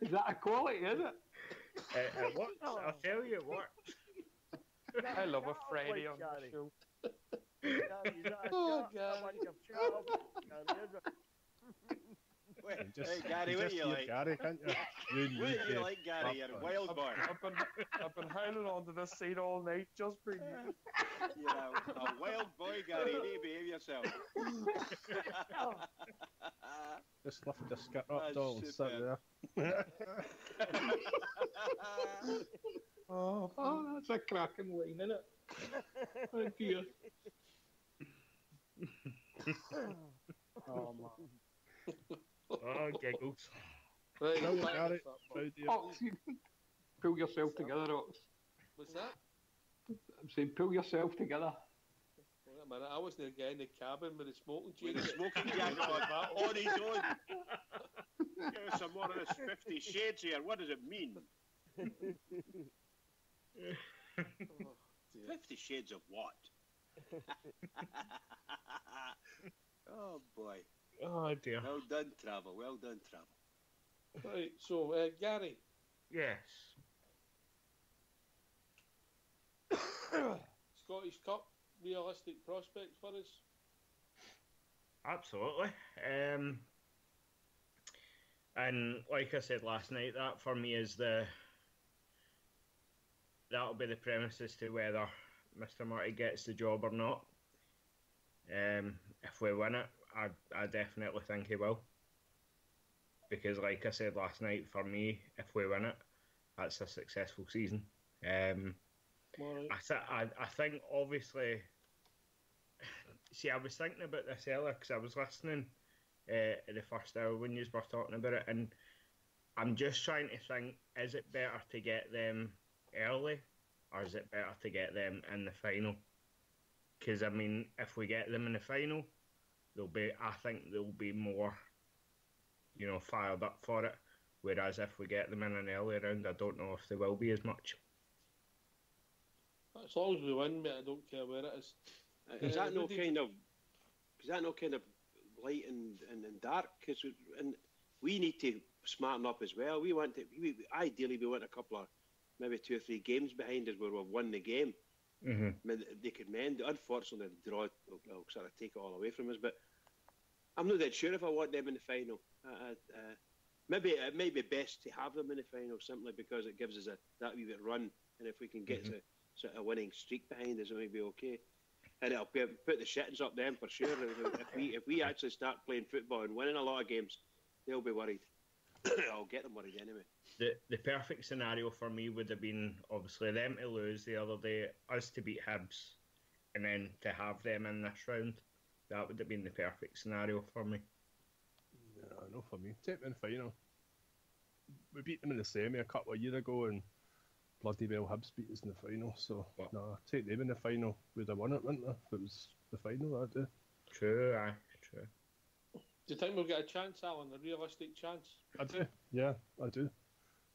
Is that a quality, is it? It works. I'll tell you, it works. I love a Friday on the show. Hey, Gary, what do you like? Gary, can't you? What do you like, Gary? You're a wild boy. I've been howling onto this side all night just for you. You're a wild boy, Gary. You need to behave yourself. Just lift the skirt up, doll, and sit there. Oh, that's a cracking line, isn't it? Oh, dear. Oh, man. Oh, giggles. Right, No, back Gary, this up, Bob. proud of you. Ox, pull yourself together, Ox. What's that? I'm saying pull yourself together. Wait a minute, I wasn't the guy in the cabin with the smoking With jacket. the smoking jacket on his own. Give us some more of this 50 Shades here. What does it mean? Oh, dear. 50 Shades of what? Oh, boy. Oh, dear. Well done, Travel. Well done, Travel. Right, so, Gary, Yes. Scottish Cup, realistic prospects for us? Absolutely. And like I said last night, that for me is that'll be the premise as to whether Mr. Marty gets the job or not. If we win it, I definitely think he will. Because like I said last night, for me, if we win it, that's a successful season. Right. I think obviously. See, I was thinking about this earlier because I was listening at the first hour when you were talking about it, and I'm just trying to think: is it better to get them early, or is it better to get them in the final? Because I mean, if we get them in the final, I think they'll be more, fired up for it. Whereas if we get them in an early round, I don't know if they will be as much. As long as we win, mate, I don't care where it is. Is that no kind of light and dark? Because we need to smarten up as well. Ideally we want a couple of maybe 2 or 3 games behind us where we've won the game. Mm-hmm. I mean, they could mend. Unfortunately, the draw will sort of take it all away from us. But I'm not that sure if I want them in the final. Maybe it may be best to have them in the final simply because it gives us that wee bit run, and if we can get a winning streak behind us, it may be okay. And it'll put the shittings up them for sure. If we actually start playing football and winning a lot of games, they'll be worried. I'll get them worried anyway. The perfect scenario for me would have been obviously them to lose the other day, us to beat Hibs, and then to have them in this round. That would have been the perfect scenario for me. Yeah, no, for me. Take them in the final. We beat them in the semi a couple of years ago, and bloody well Hibs beat us in the final. So, take them in the final. We'd have won it, wouldn't we? If it was the final, I'd do. True. Do you think we'll get a chance, Alan? A realistic chance? I do. Yeah, I do.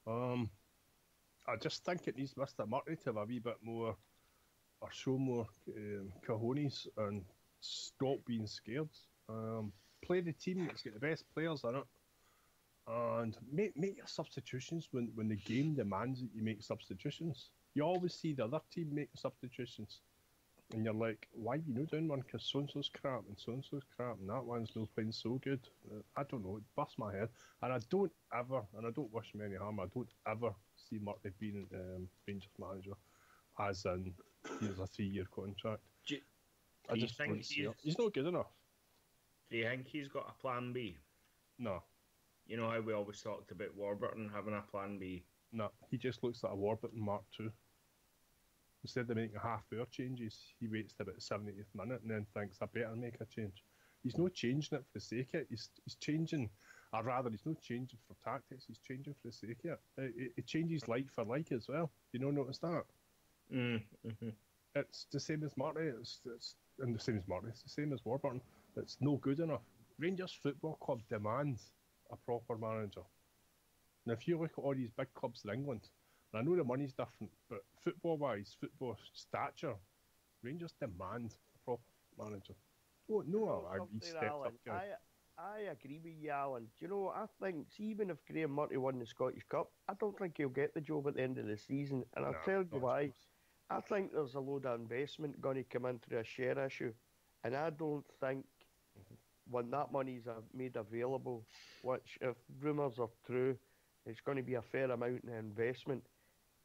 I just think it needs Mr. Murray to have a wee bit more, or show more cojones and stop being scared. Play the team that's got the best players in it, and make your substitutions when the game demands that you make substitutions. You always see the other team making substitutions, and you're like, why are you not doing one? Because so-and-so's crap, and so-and-so's crap, and that one's not playing so good. I don't know, it busts my head. And I don't wish him any harm, I don't ever see Murray being Rangers manager, as in, he's a 3-year contract. I just think he's not good enough. Do you think he's got a plan B? No. You know how we always talked about Warburton having a plan B? No, he just looks like a Warburton Mark II. Instead of making half-hour changes, he waits to about the 70th minute and then thinks, I better make a change. He's not changing it for the sake of it. He's changing, or rather, he's not changing for tactics, he's changing for the sake of it. It changes like for like as well. You don't notice that? Mm-hmm. It's the same as Marty, and the same as Marty, it's the same as Warburton. It's no good enough. Rangers Football Club demands a proper manager. Now, if you look at all these big clubs in England, and I know the money's different, but football-wise, football stature, Rangers demand a proper manager. He stepped up, guy. I agree with you, Alan. Do you know, I think, even if Graham Murray won the Scottish Cup, I don't think he'll get the job at the end of the season, and I'll tell you why. I think there's a load of investment going to come in through a share issue, and I don't think when that money's made available, which if rumours are true, it's going to be a fair amount of investment.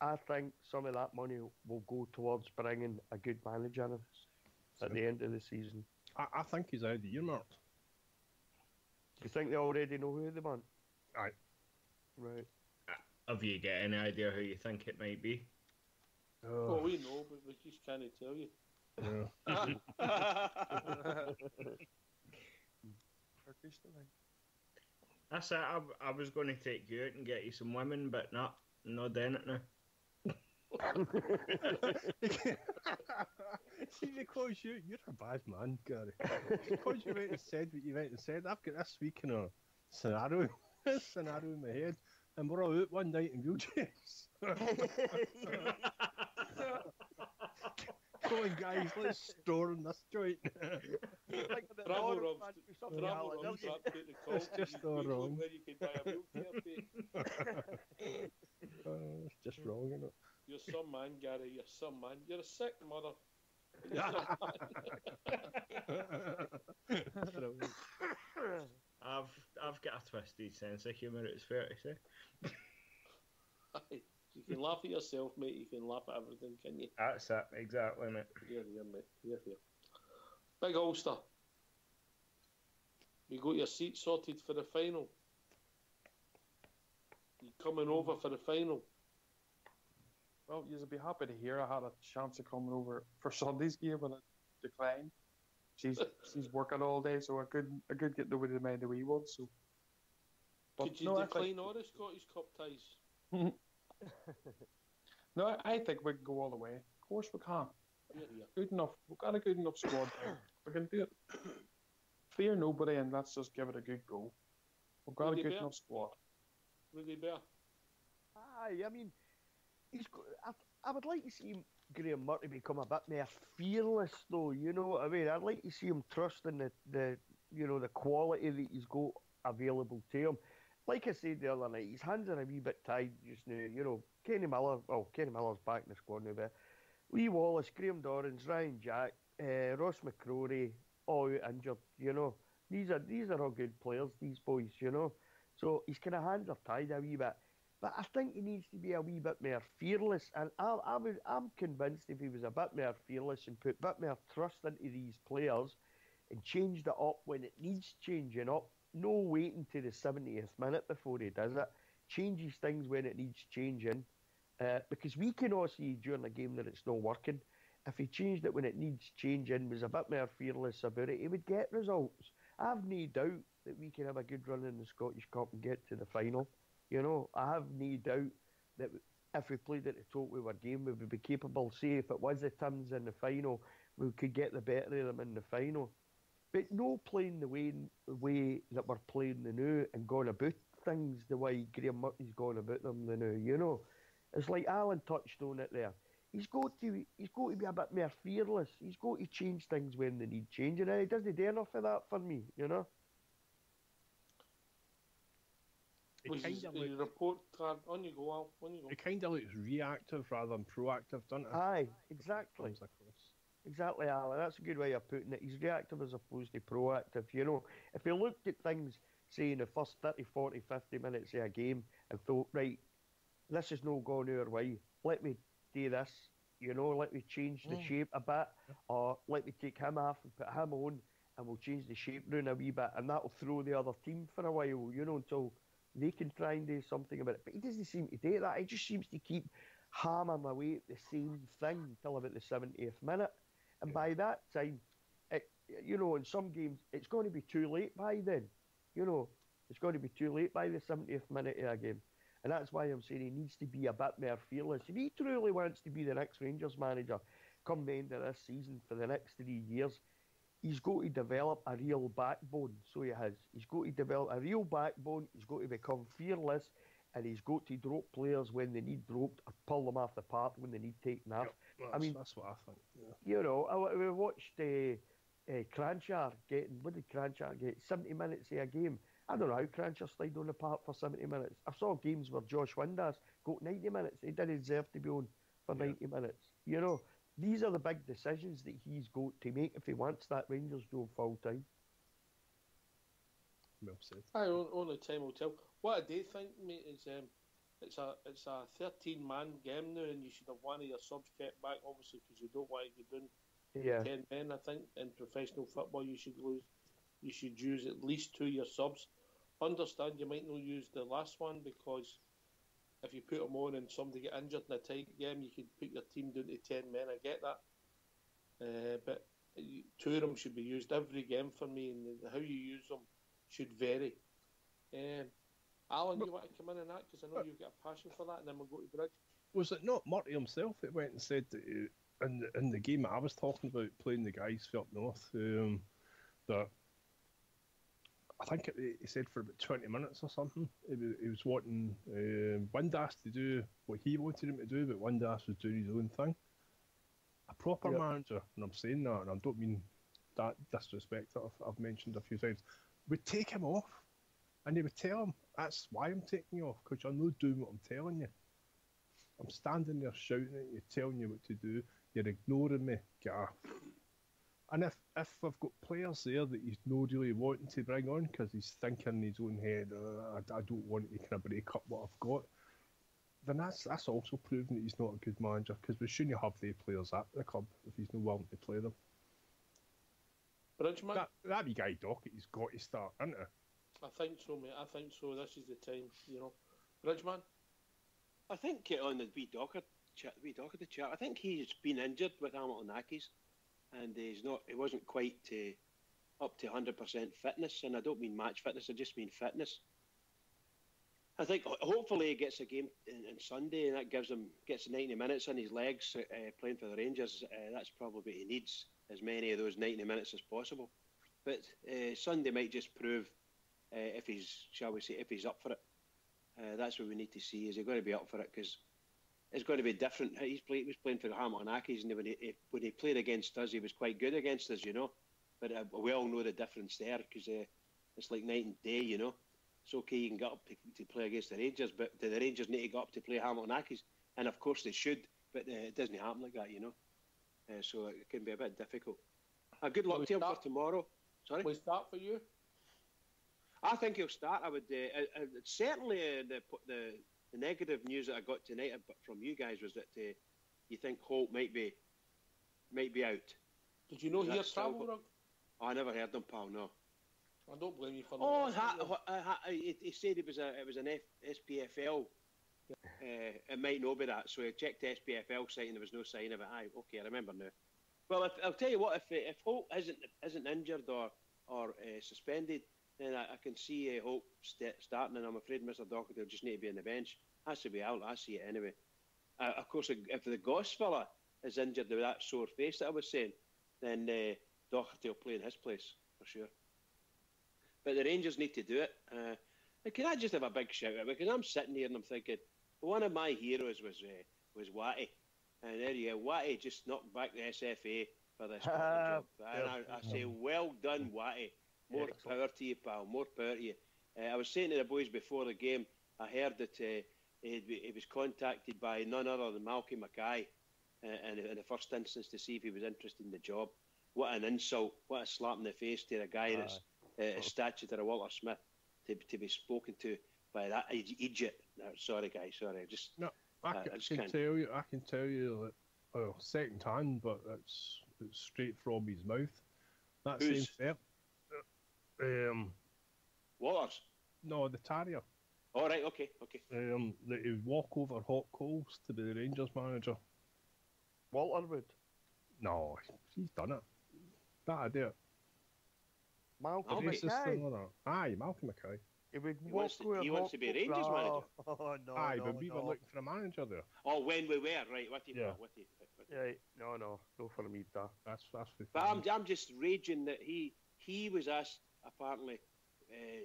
I think some of that money will go towards bringing a good manager at the end of the season. I think he's already earmarked. Do you think they already know who they want? Aye. Right. Have you got any idea who you think it might be? Well, we know, but we just can't tell you. Yeah. That's it. I was going to take you out and get you some women, but not doing it now. See, because you're a bad man, Gary. Because you went and said what you went and said, I've got this week in a scenario in my head, and we're all out one night in wheelchairs. Come on, guys, let's storm this joint. It's just all wrong. It's just wrong, isn't it? You're some man, Gary. You're some man. You're a sick mother. I've got a twisted sense of humour, it's fair to say. You can laugh at yourself, mate. You can laugh at everything, can you? That's it, exactly, mate. Here, mate. Here. Big Ulster. You got your seat sorted for the final. You coming over for the final? Well, you'll be happy to hear I had a chance of coming over for Sunday's game, but I declined. She's working all day, so I could get nobody to mind the wee one. So, could you decline all the Scottish Cup ties? No, I think we can go all the way. Of course we can. Yeah. Good enough. We've got a good enough squad there. We can do it. Fear nobody, and let's just give it a good go. We've got a good enough squad. Really bear. Aye, I mean, I would like to see Graham Murray become a bit more fearless, though. You know what I mean? I'd like to see him trusting the quality that he's got available to him. Like I said the other night, his hands are a wee bit tied just now. You know, Kenny Miller's back in the squad now, but Lee Wallace, Graham Dorrans, Ryan Jack, Ross McCrory, all out injured. You know, these are all good players. These boys, you know. So his kind of hands are tied a wee bit. But I think he needs to be a wee bit more fearless. And I'm convinced if he was a bit more fearless and put a bit more trust into these players and changed it up when it needs changing up, no waiting to the 70th minute before he does it, changes things when it needs changing. Because we can all see during the game that it's not working. If he changed it when it needs changing, was a bit more fearless about it, he would get results. I've no doubt that we can have a good run in the Scottish Cup and get to the final. You know, I have no doubt that if we played at the top of our game, we would be capable. Say if it was the Tims in the final, we could get the better of them in the final. But no playing the way that we're playing the now and going about things the way Graham Murphy's going about them the now. You know, it's like Alan touched on it there. He's got to be a bit more fearless. He's got to change things when they need changing, and he doesn't do enough of that for me. You know. Report card on you go, Al. On you go. It kind of looks reactive rather than proactive, doesn't it? Aye, exactly. Exactly, Alan. That's a good way of putting it. He's reactive as opposed to proactive. You know, if he looked at things, say, in the first 30, 40, 50 minutes of a game and thought, right, this is no going our way, let me do this, you know, let me change the shape a bit, or let me take him off and put him on, and we'll change the shape round a wee bit, and that'll throw the other team for a while, you know, until they can try and do something about it. But he doesn't seem to do that. He just seems to keep hammering away at the same thing until about the 70th minute. And by that time, you know, in some games, it's going to be too late by then. You know, it's going to be too late by the 70th minute of a game. And that's why I'm saying he needs to be a bit more fearless. If he truly wants to be the next Rangers manager come the end of this season for the next 3 years, he's got to develop a real backbone. So he has. He's got to develop a real backbone. He's got to become fearless, and he's got to drop players when they need dropped, or pull them off the park when they need taken off. Well, I mean, that's what I think. Yeah. You know, we watched Cranchar getting. What did Cranchar get? 70 minutes of a game. I don't know how Cranchar stayed on the park for 70 minutes. I saw games where Josh Windass got 90 minutes. He didn't deserve to be on for 90 minutes. You know, these are the big decisions that he's got to make if he wants that Rangers job full time. Well said. Only time will tell. What I do think, mate, is it's a 13-man game now, and you should have one of your subs kept back, obviously, because you don't want to get down 10 men. I think in professional football you should use at least 2 of your subs. Understand you might not use the last one, because if you put them on and somebody get injured in a tight game, you could put your team down to 10 men. I get that, but 2 of them should be used every game for me, and how you use them should vary. Alan, you want to come in on that, because I know you've got a passion for that, and then we'll go to Bridge. Was it not Murty himself that went and said that in the game that I was talking about, playing the guys for up north, that I think he said for about 20 minutes or something, he was wanting Windass to do what he wanted him to do, but Windass was doing his own thing. A proper manager, and I'm saying that, and I don't mean that disrespect that I've mentioned a few times, would take him off, and he would tell him, that's why I'm taking you off, because you're not doing what I'm telling you. I'm standing there shouting at you, telling you what to do, you're ignoring me, Gaff. And if I've got players there that he's not really wanting to bring on because he's thinking in his own head, I don't want to kind of break up what I've got, then that's also proving that he's not a good manager, because we shouldn't have the players at the club if he's not willing to play them. Bridgeman? That be Guy Dockett, he's got to start, isn't it? I think so, mate. I think so. This is the time, Bridgeman? I think on the wee Dockett chat, I think he's been injured with Hamilton Accies, and he wasn't quite up to 100% fitness, and I don't mean match fitness, I just mean fitness. I think hopefully he gets a game on Sunday, and that gets 90 minutes in his legs playing for the Rangers. That's probably what he needs, as many of those 90 minutes as possible. But Sunday might just prove if he's up for it. That's what we need to see. Is he going to be up for it? Because it's going to be different. He was playing for the Hamilton Accies, and when he played against us, he was quite good against us, But we all know the difference there, because it's like night and day, It's okay, you can get up to play against the Rangers, but do the Rangers need to go up to play Hamilton Accies? And of course they should, but it doesn't happen like that, So it can be a bit difficult. Good luck to him for tomorrow. Sorry? Will he start for you? I think he'll start. I would certainly the negative news that I got tonight from you guys was that you think Holt might be out. Did you know he had travel? I never heard him, pal. No. I don't blame you for that. He said it was an SPFL. It might not be that. So he checked the SPFL site and there was no sign of it. Aye, okay, I remember now. Well, I'll tell you what. If Holt isn't injured or suspended, then I can see Hope starting, and I'm afraid Mr. Dockett will just need to be on the bench. Has to be out. I see it anyway. Of course, if the Goss fella is injured with that sore face that I was saying, then Dockett will play in his place for sure. But the Rangers need to do it. Can I just have a big shout out? Because I'm sitting here and I'm thinking, one of my heroes was Watty, and there you go. Watty just knocked back the SFA for this job. And I say, well done, Watty. More power to you, pal. More power to you. I was saying to the boys before the game, I heard that he was contacted by none other than Malky Mackay in the first instance to see if he was interested in the job. What an insult. What a slap in the face to a guy that's a statue of Walter Smith to be spoken to by that idiot. No, sorry, guys. Sorry. I can tell you that, second hand, but it's straight from his mouth. That same step. Waters? No, the Terrier. All right, okay. That he would walk over hot coals to be the Rangers manager. Walter would? No, he's done it. That'd do it. Malcolm Mackay? Aye, Malcolm Mackay. He wants to be Rangers manager. Oh, no. Aye, but we were looking for a manager there. Oh, when we were, right, with you. Right, no for me, that. That's but I'm just raging that he was asked, apparently,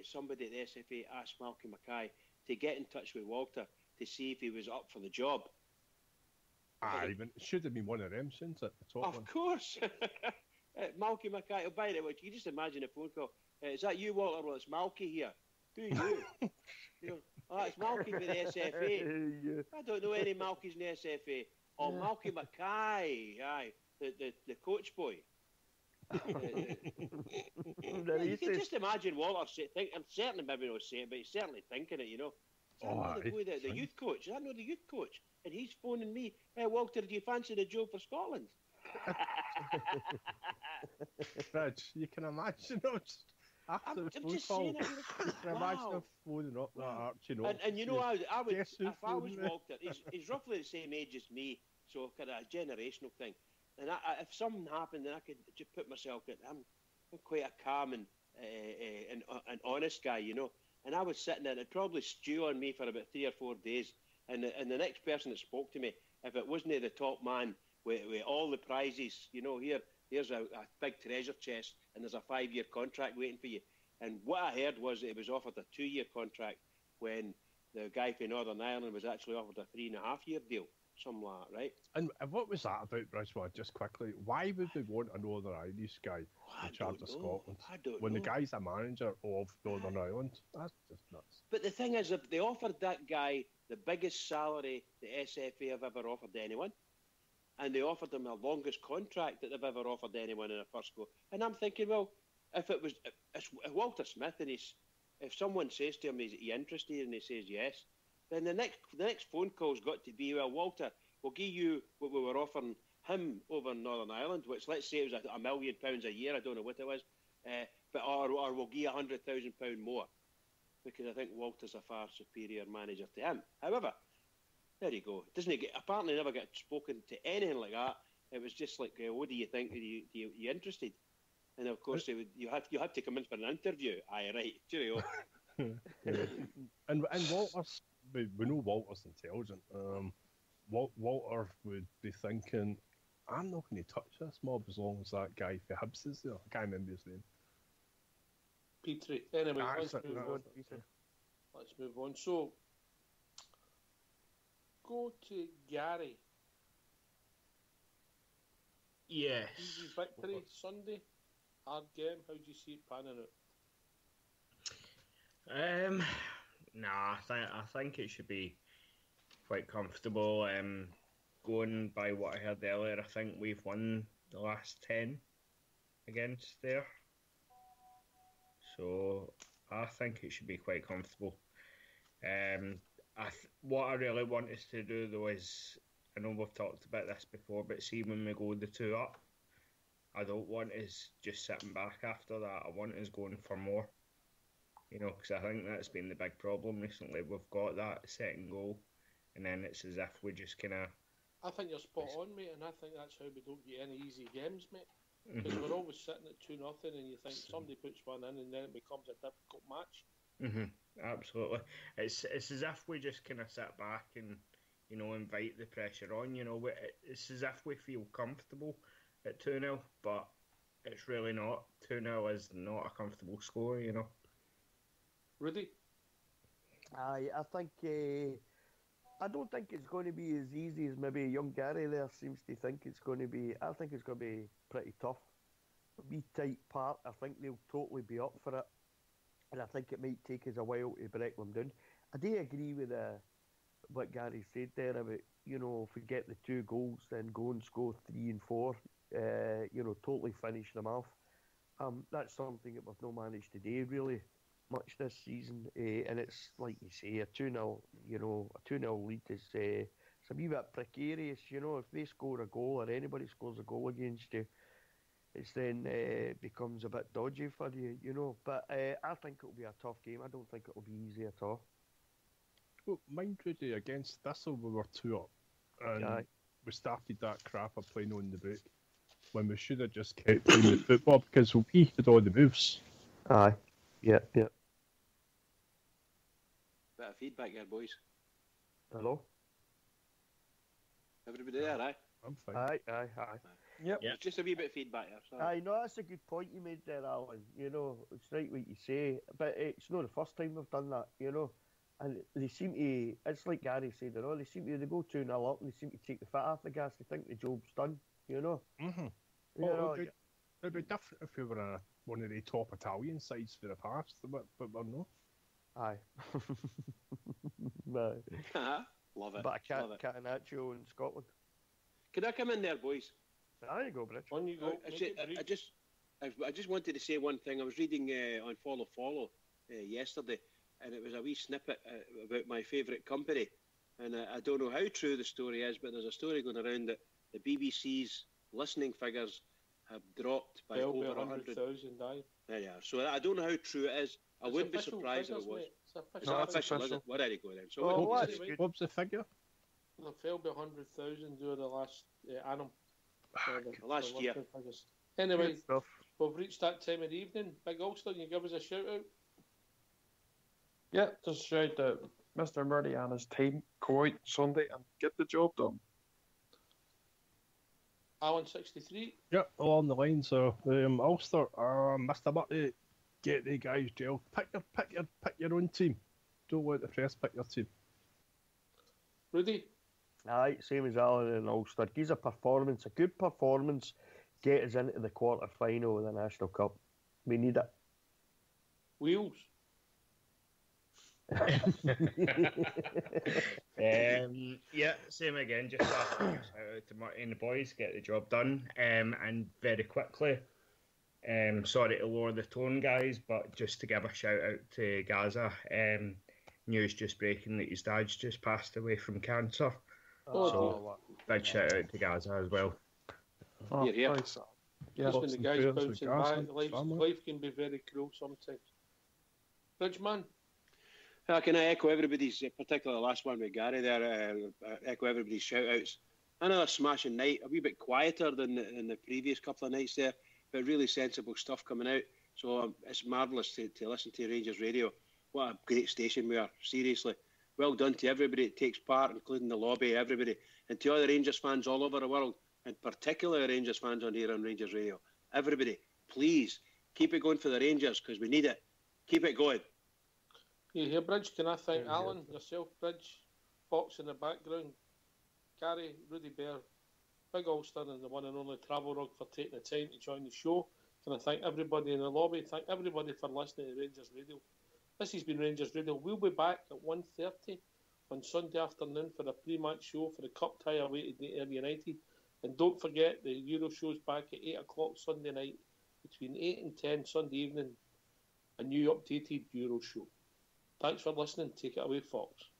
somebody at the SFA asked Malcolm Mackay to get in touch with Walter to see if he was up for the job. Aye, but it should have been one of them since at the top. Of course. Malky Mackay. Oh, by the way, can you just imagine a phone call? Is that you, Walter? Well, it's Malky here. Who are you? It's Malky for the SFA. I don't know any Malkys in the SFA. Oh, Malky Mackay. Aye, the coach boy. You can just imagine Walter I'm certainly maybe not saying it, but he's certainly thinking it, you know. The youth coach? Is that not the youth coach? And he's phoning me, hey, Walter, do you fancy the job for Scotland? Reg, you can imagine I'm just saying it. You can imagine him phoning up that Archie note. And you know, I would, if I was Walter, he's roughly the same age as me, so kind of a generational thing. And if something happened, then I could just put myself in. I'm quite a calm and an honest guy, you know. And I was sitting there, and it'd probably stew on me for about 3 or 4 days. And the next person that spoke to me, if it wasn't the top man with all the prizes, you know, here's a big treasure chest, and there's a 5-year contract waiting for you. And what I heard was that he was offered a 2-year contract when the guy from Northern Ireland was actually offered a 3.5-year deal. Something like that, right? And what was that about, Bridgewater, just quickly? Why would they want a Northern Irish guy in charge of Scotland when the guy's a manager of Northern Ireland? That's just nuts. But the thing is, if they offered that guy the biggest salary the SFA have ever offered anyone, and they offered him the longest contract that they've ever offered anyone in a first go, and I'm thinking, well, if Walter Smith, and if someone says to him, is he interested, and he says yes, then the next phone call's got to be, well, Walter, we'll give you what we were offering him over in Northern Ireland, which let's say it was £1 million a year, I don't know what it was, or we'll give you £100,000 more, because I think Walter's a far superior manager to him. However, there you go. Apparently never get spoken to anything like that. It was just like, what do you think? Are you interested? And of course, you have to come in for an interview. Aye, right. Cheerio. And Walter's, we know Walter's intelligent. Walter would be thinking, I'm not going to touch this mob as long as that guy for Hibs is there. I can't remember his name. Petrie. Anyway, let's move on. So, go to Gary. Yes. Easy victory Sunday. Hard game. How do you see it panning out? I think it should be quite comfortable. Going by what I heard earlier, I think we've won the last 10 against there. So I think it should be quite comfortable. What I really want us to do, though, is, I know we've talked about this before, but see when we go the 2 up, I don't want us just sitting back after that. I want us going for more. You know, because I think that's been the big problem recently. We've got that second goal, and then it's as if we just kind of... I think you're spot on, mate, and I think that's how we don't get any easy games, mate. Because we're always sitting at 2-0, and you think somebody puts one in, and then it becomes a difficult match. Absolutely. It's as if we just kind of sit back and, you know, invite the pressure on. You know, it's as if we feel comfortable at 2-0, but it's really not. 2-0 is not a comfortable score, you know. Rudy? I think I don't think it's going to be as easy as maybe young Gary there seems to think it's going to be. I think it's going to be pretty tough. A wee tight part. I think they'll totally be up for it, and I think it might take us a while to break them down. I do agree with what Gary said there about, you know, if we get the 2 goals, then go and score 3 and 4. You know, totally finish them off. That's something that we've not managed to do really much this season, and it's like you say, a 2-0, you know, a 2-0 lead is it's a wee bit precarious, you know. If they score a goal or anybody scores a goal against you, it's then becomes a bit dodgy for you, you know. But I think it'll be a tough game. I don't think it'll be easy at all. Well, mind Rudy, against Thistle we were 2 up, and we started that crap of playing on the break when we should have just kept playing the football because we had all the moves. Aye. Yeah. Bit of feedback here, boys. Hello? Everybody there, aye? I'm fine. Aye. Yep. Just a wee bit of feedback here. Sorry. Aye, no, that's a good point you made there, Alan. You know, it's right what you say, but it's not the first time we've done that, you know. And they seem to, it's like Gary said, you know, they go 2-0 up and they seem to take the foot off the gas. They think the job's done, you know. It'd be different if we were one of the top Italian sides for the past, but we're not. Aye. Love it. But Catenaccio in Scotland. Could I come in there, boys? There you go, Bridge. On you go. I just wanted to say one thing. I was reading on Follow yesterday, and it was a wee snippet about my favourite company. And I don't know how true the story is, but there's a story going around that the BBC's listening figures have dropped by over 100,000. Yeah. So I don't know how true it is. I wouldn't be surprised if it was. It's not official, is it? Where did it go then? So what's the figure? They fell by 100,000 over the last annum. Last year. Anyway, we've reached that time of the evening. Big Ulster, can you give us a shout out? Yeah, just shout out Mr. Murray and his team. Go out Sunday and get the job done. Alan 63. Yep, along the line. So Ulster, Mr. Murray, get the guys jail. Pick your own team. Don't let the press pick your team. Rudy. Aye, same as Alan and Ulster. Gives a performance, a good performance, get us into the quarter final of the National Cup. We need it. Wheels. Yeah, same again. Just shout out to Marty and the boys, get the job done, and very quickly. Sorry to lower the tone, guys, but just to give a shout out to Gaza. News just breaking that his dad's just passed away from cancer. So big shout out to Gaza as well. Yeah. Just when the guys bouncing back, life can be very cruel sometimes. Bridgeman. Can I echo everybody's, particularly the last one with Gary there, echo everybody's shout-outs. Another smashing night, a wee bit quieter than the previous couple of nights there, but really sensible stuff coming out. So it's marvellous to listen to Rangers Radio. What a great station we are, seriously. Well done to everybody that takes part, including the lobby, everybody. And to all the Rangers fans all over the world, and particularly Rangers fans on here on Rangers Radio. Everybody, please, keep it going for the Rangers, because we need it. Keep it going. You hear, Bridge? Can I thank Alan, yourself, Bridge, Fox in the background, Gary, Rudy Bear, Big Ulster, and the one and only Travel Rug for taking the time to join the show. Can I thank everybody in the lobby? Thank everybody for listening to Rangers Radio. This has been Rangers Radio. We'll be back at 1:30 on Sunday afternoon for a pre-match show for the Cup tie away to Ayr United. And don't forget, the Euro show's back at 8 o'clock Sunday night. Between 8 and 10 Sunday evening, a new updated Euro show. Thanks for listening. Take it away, Fox.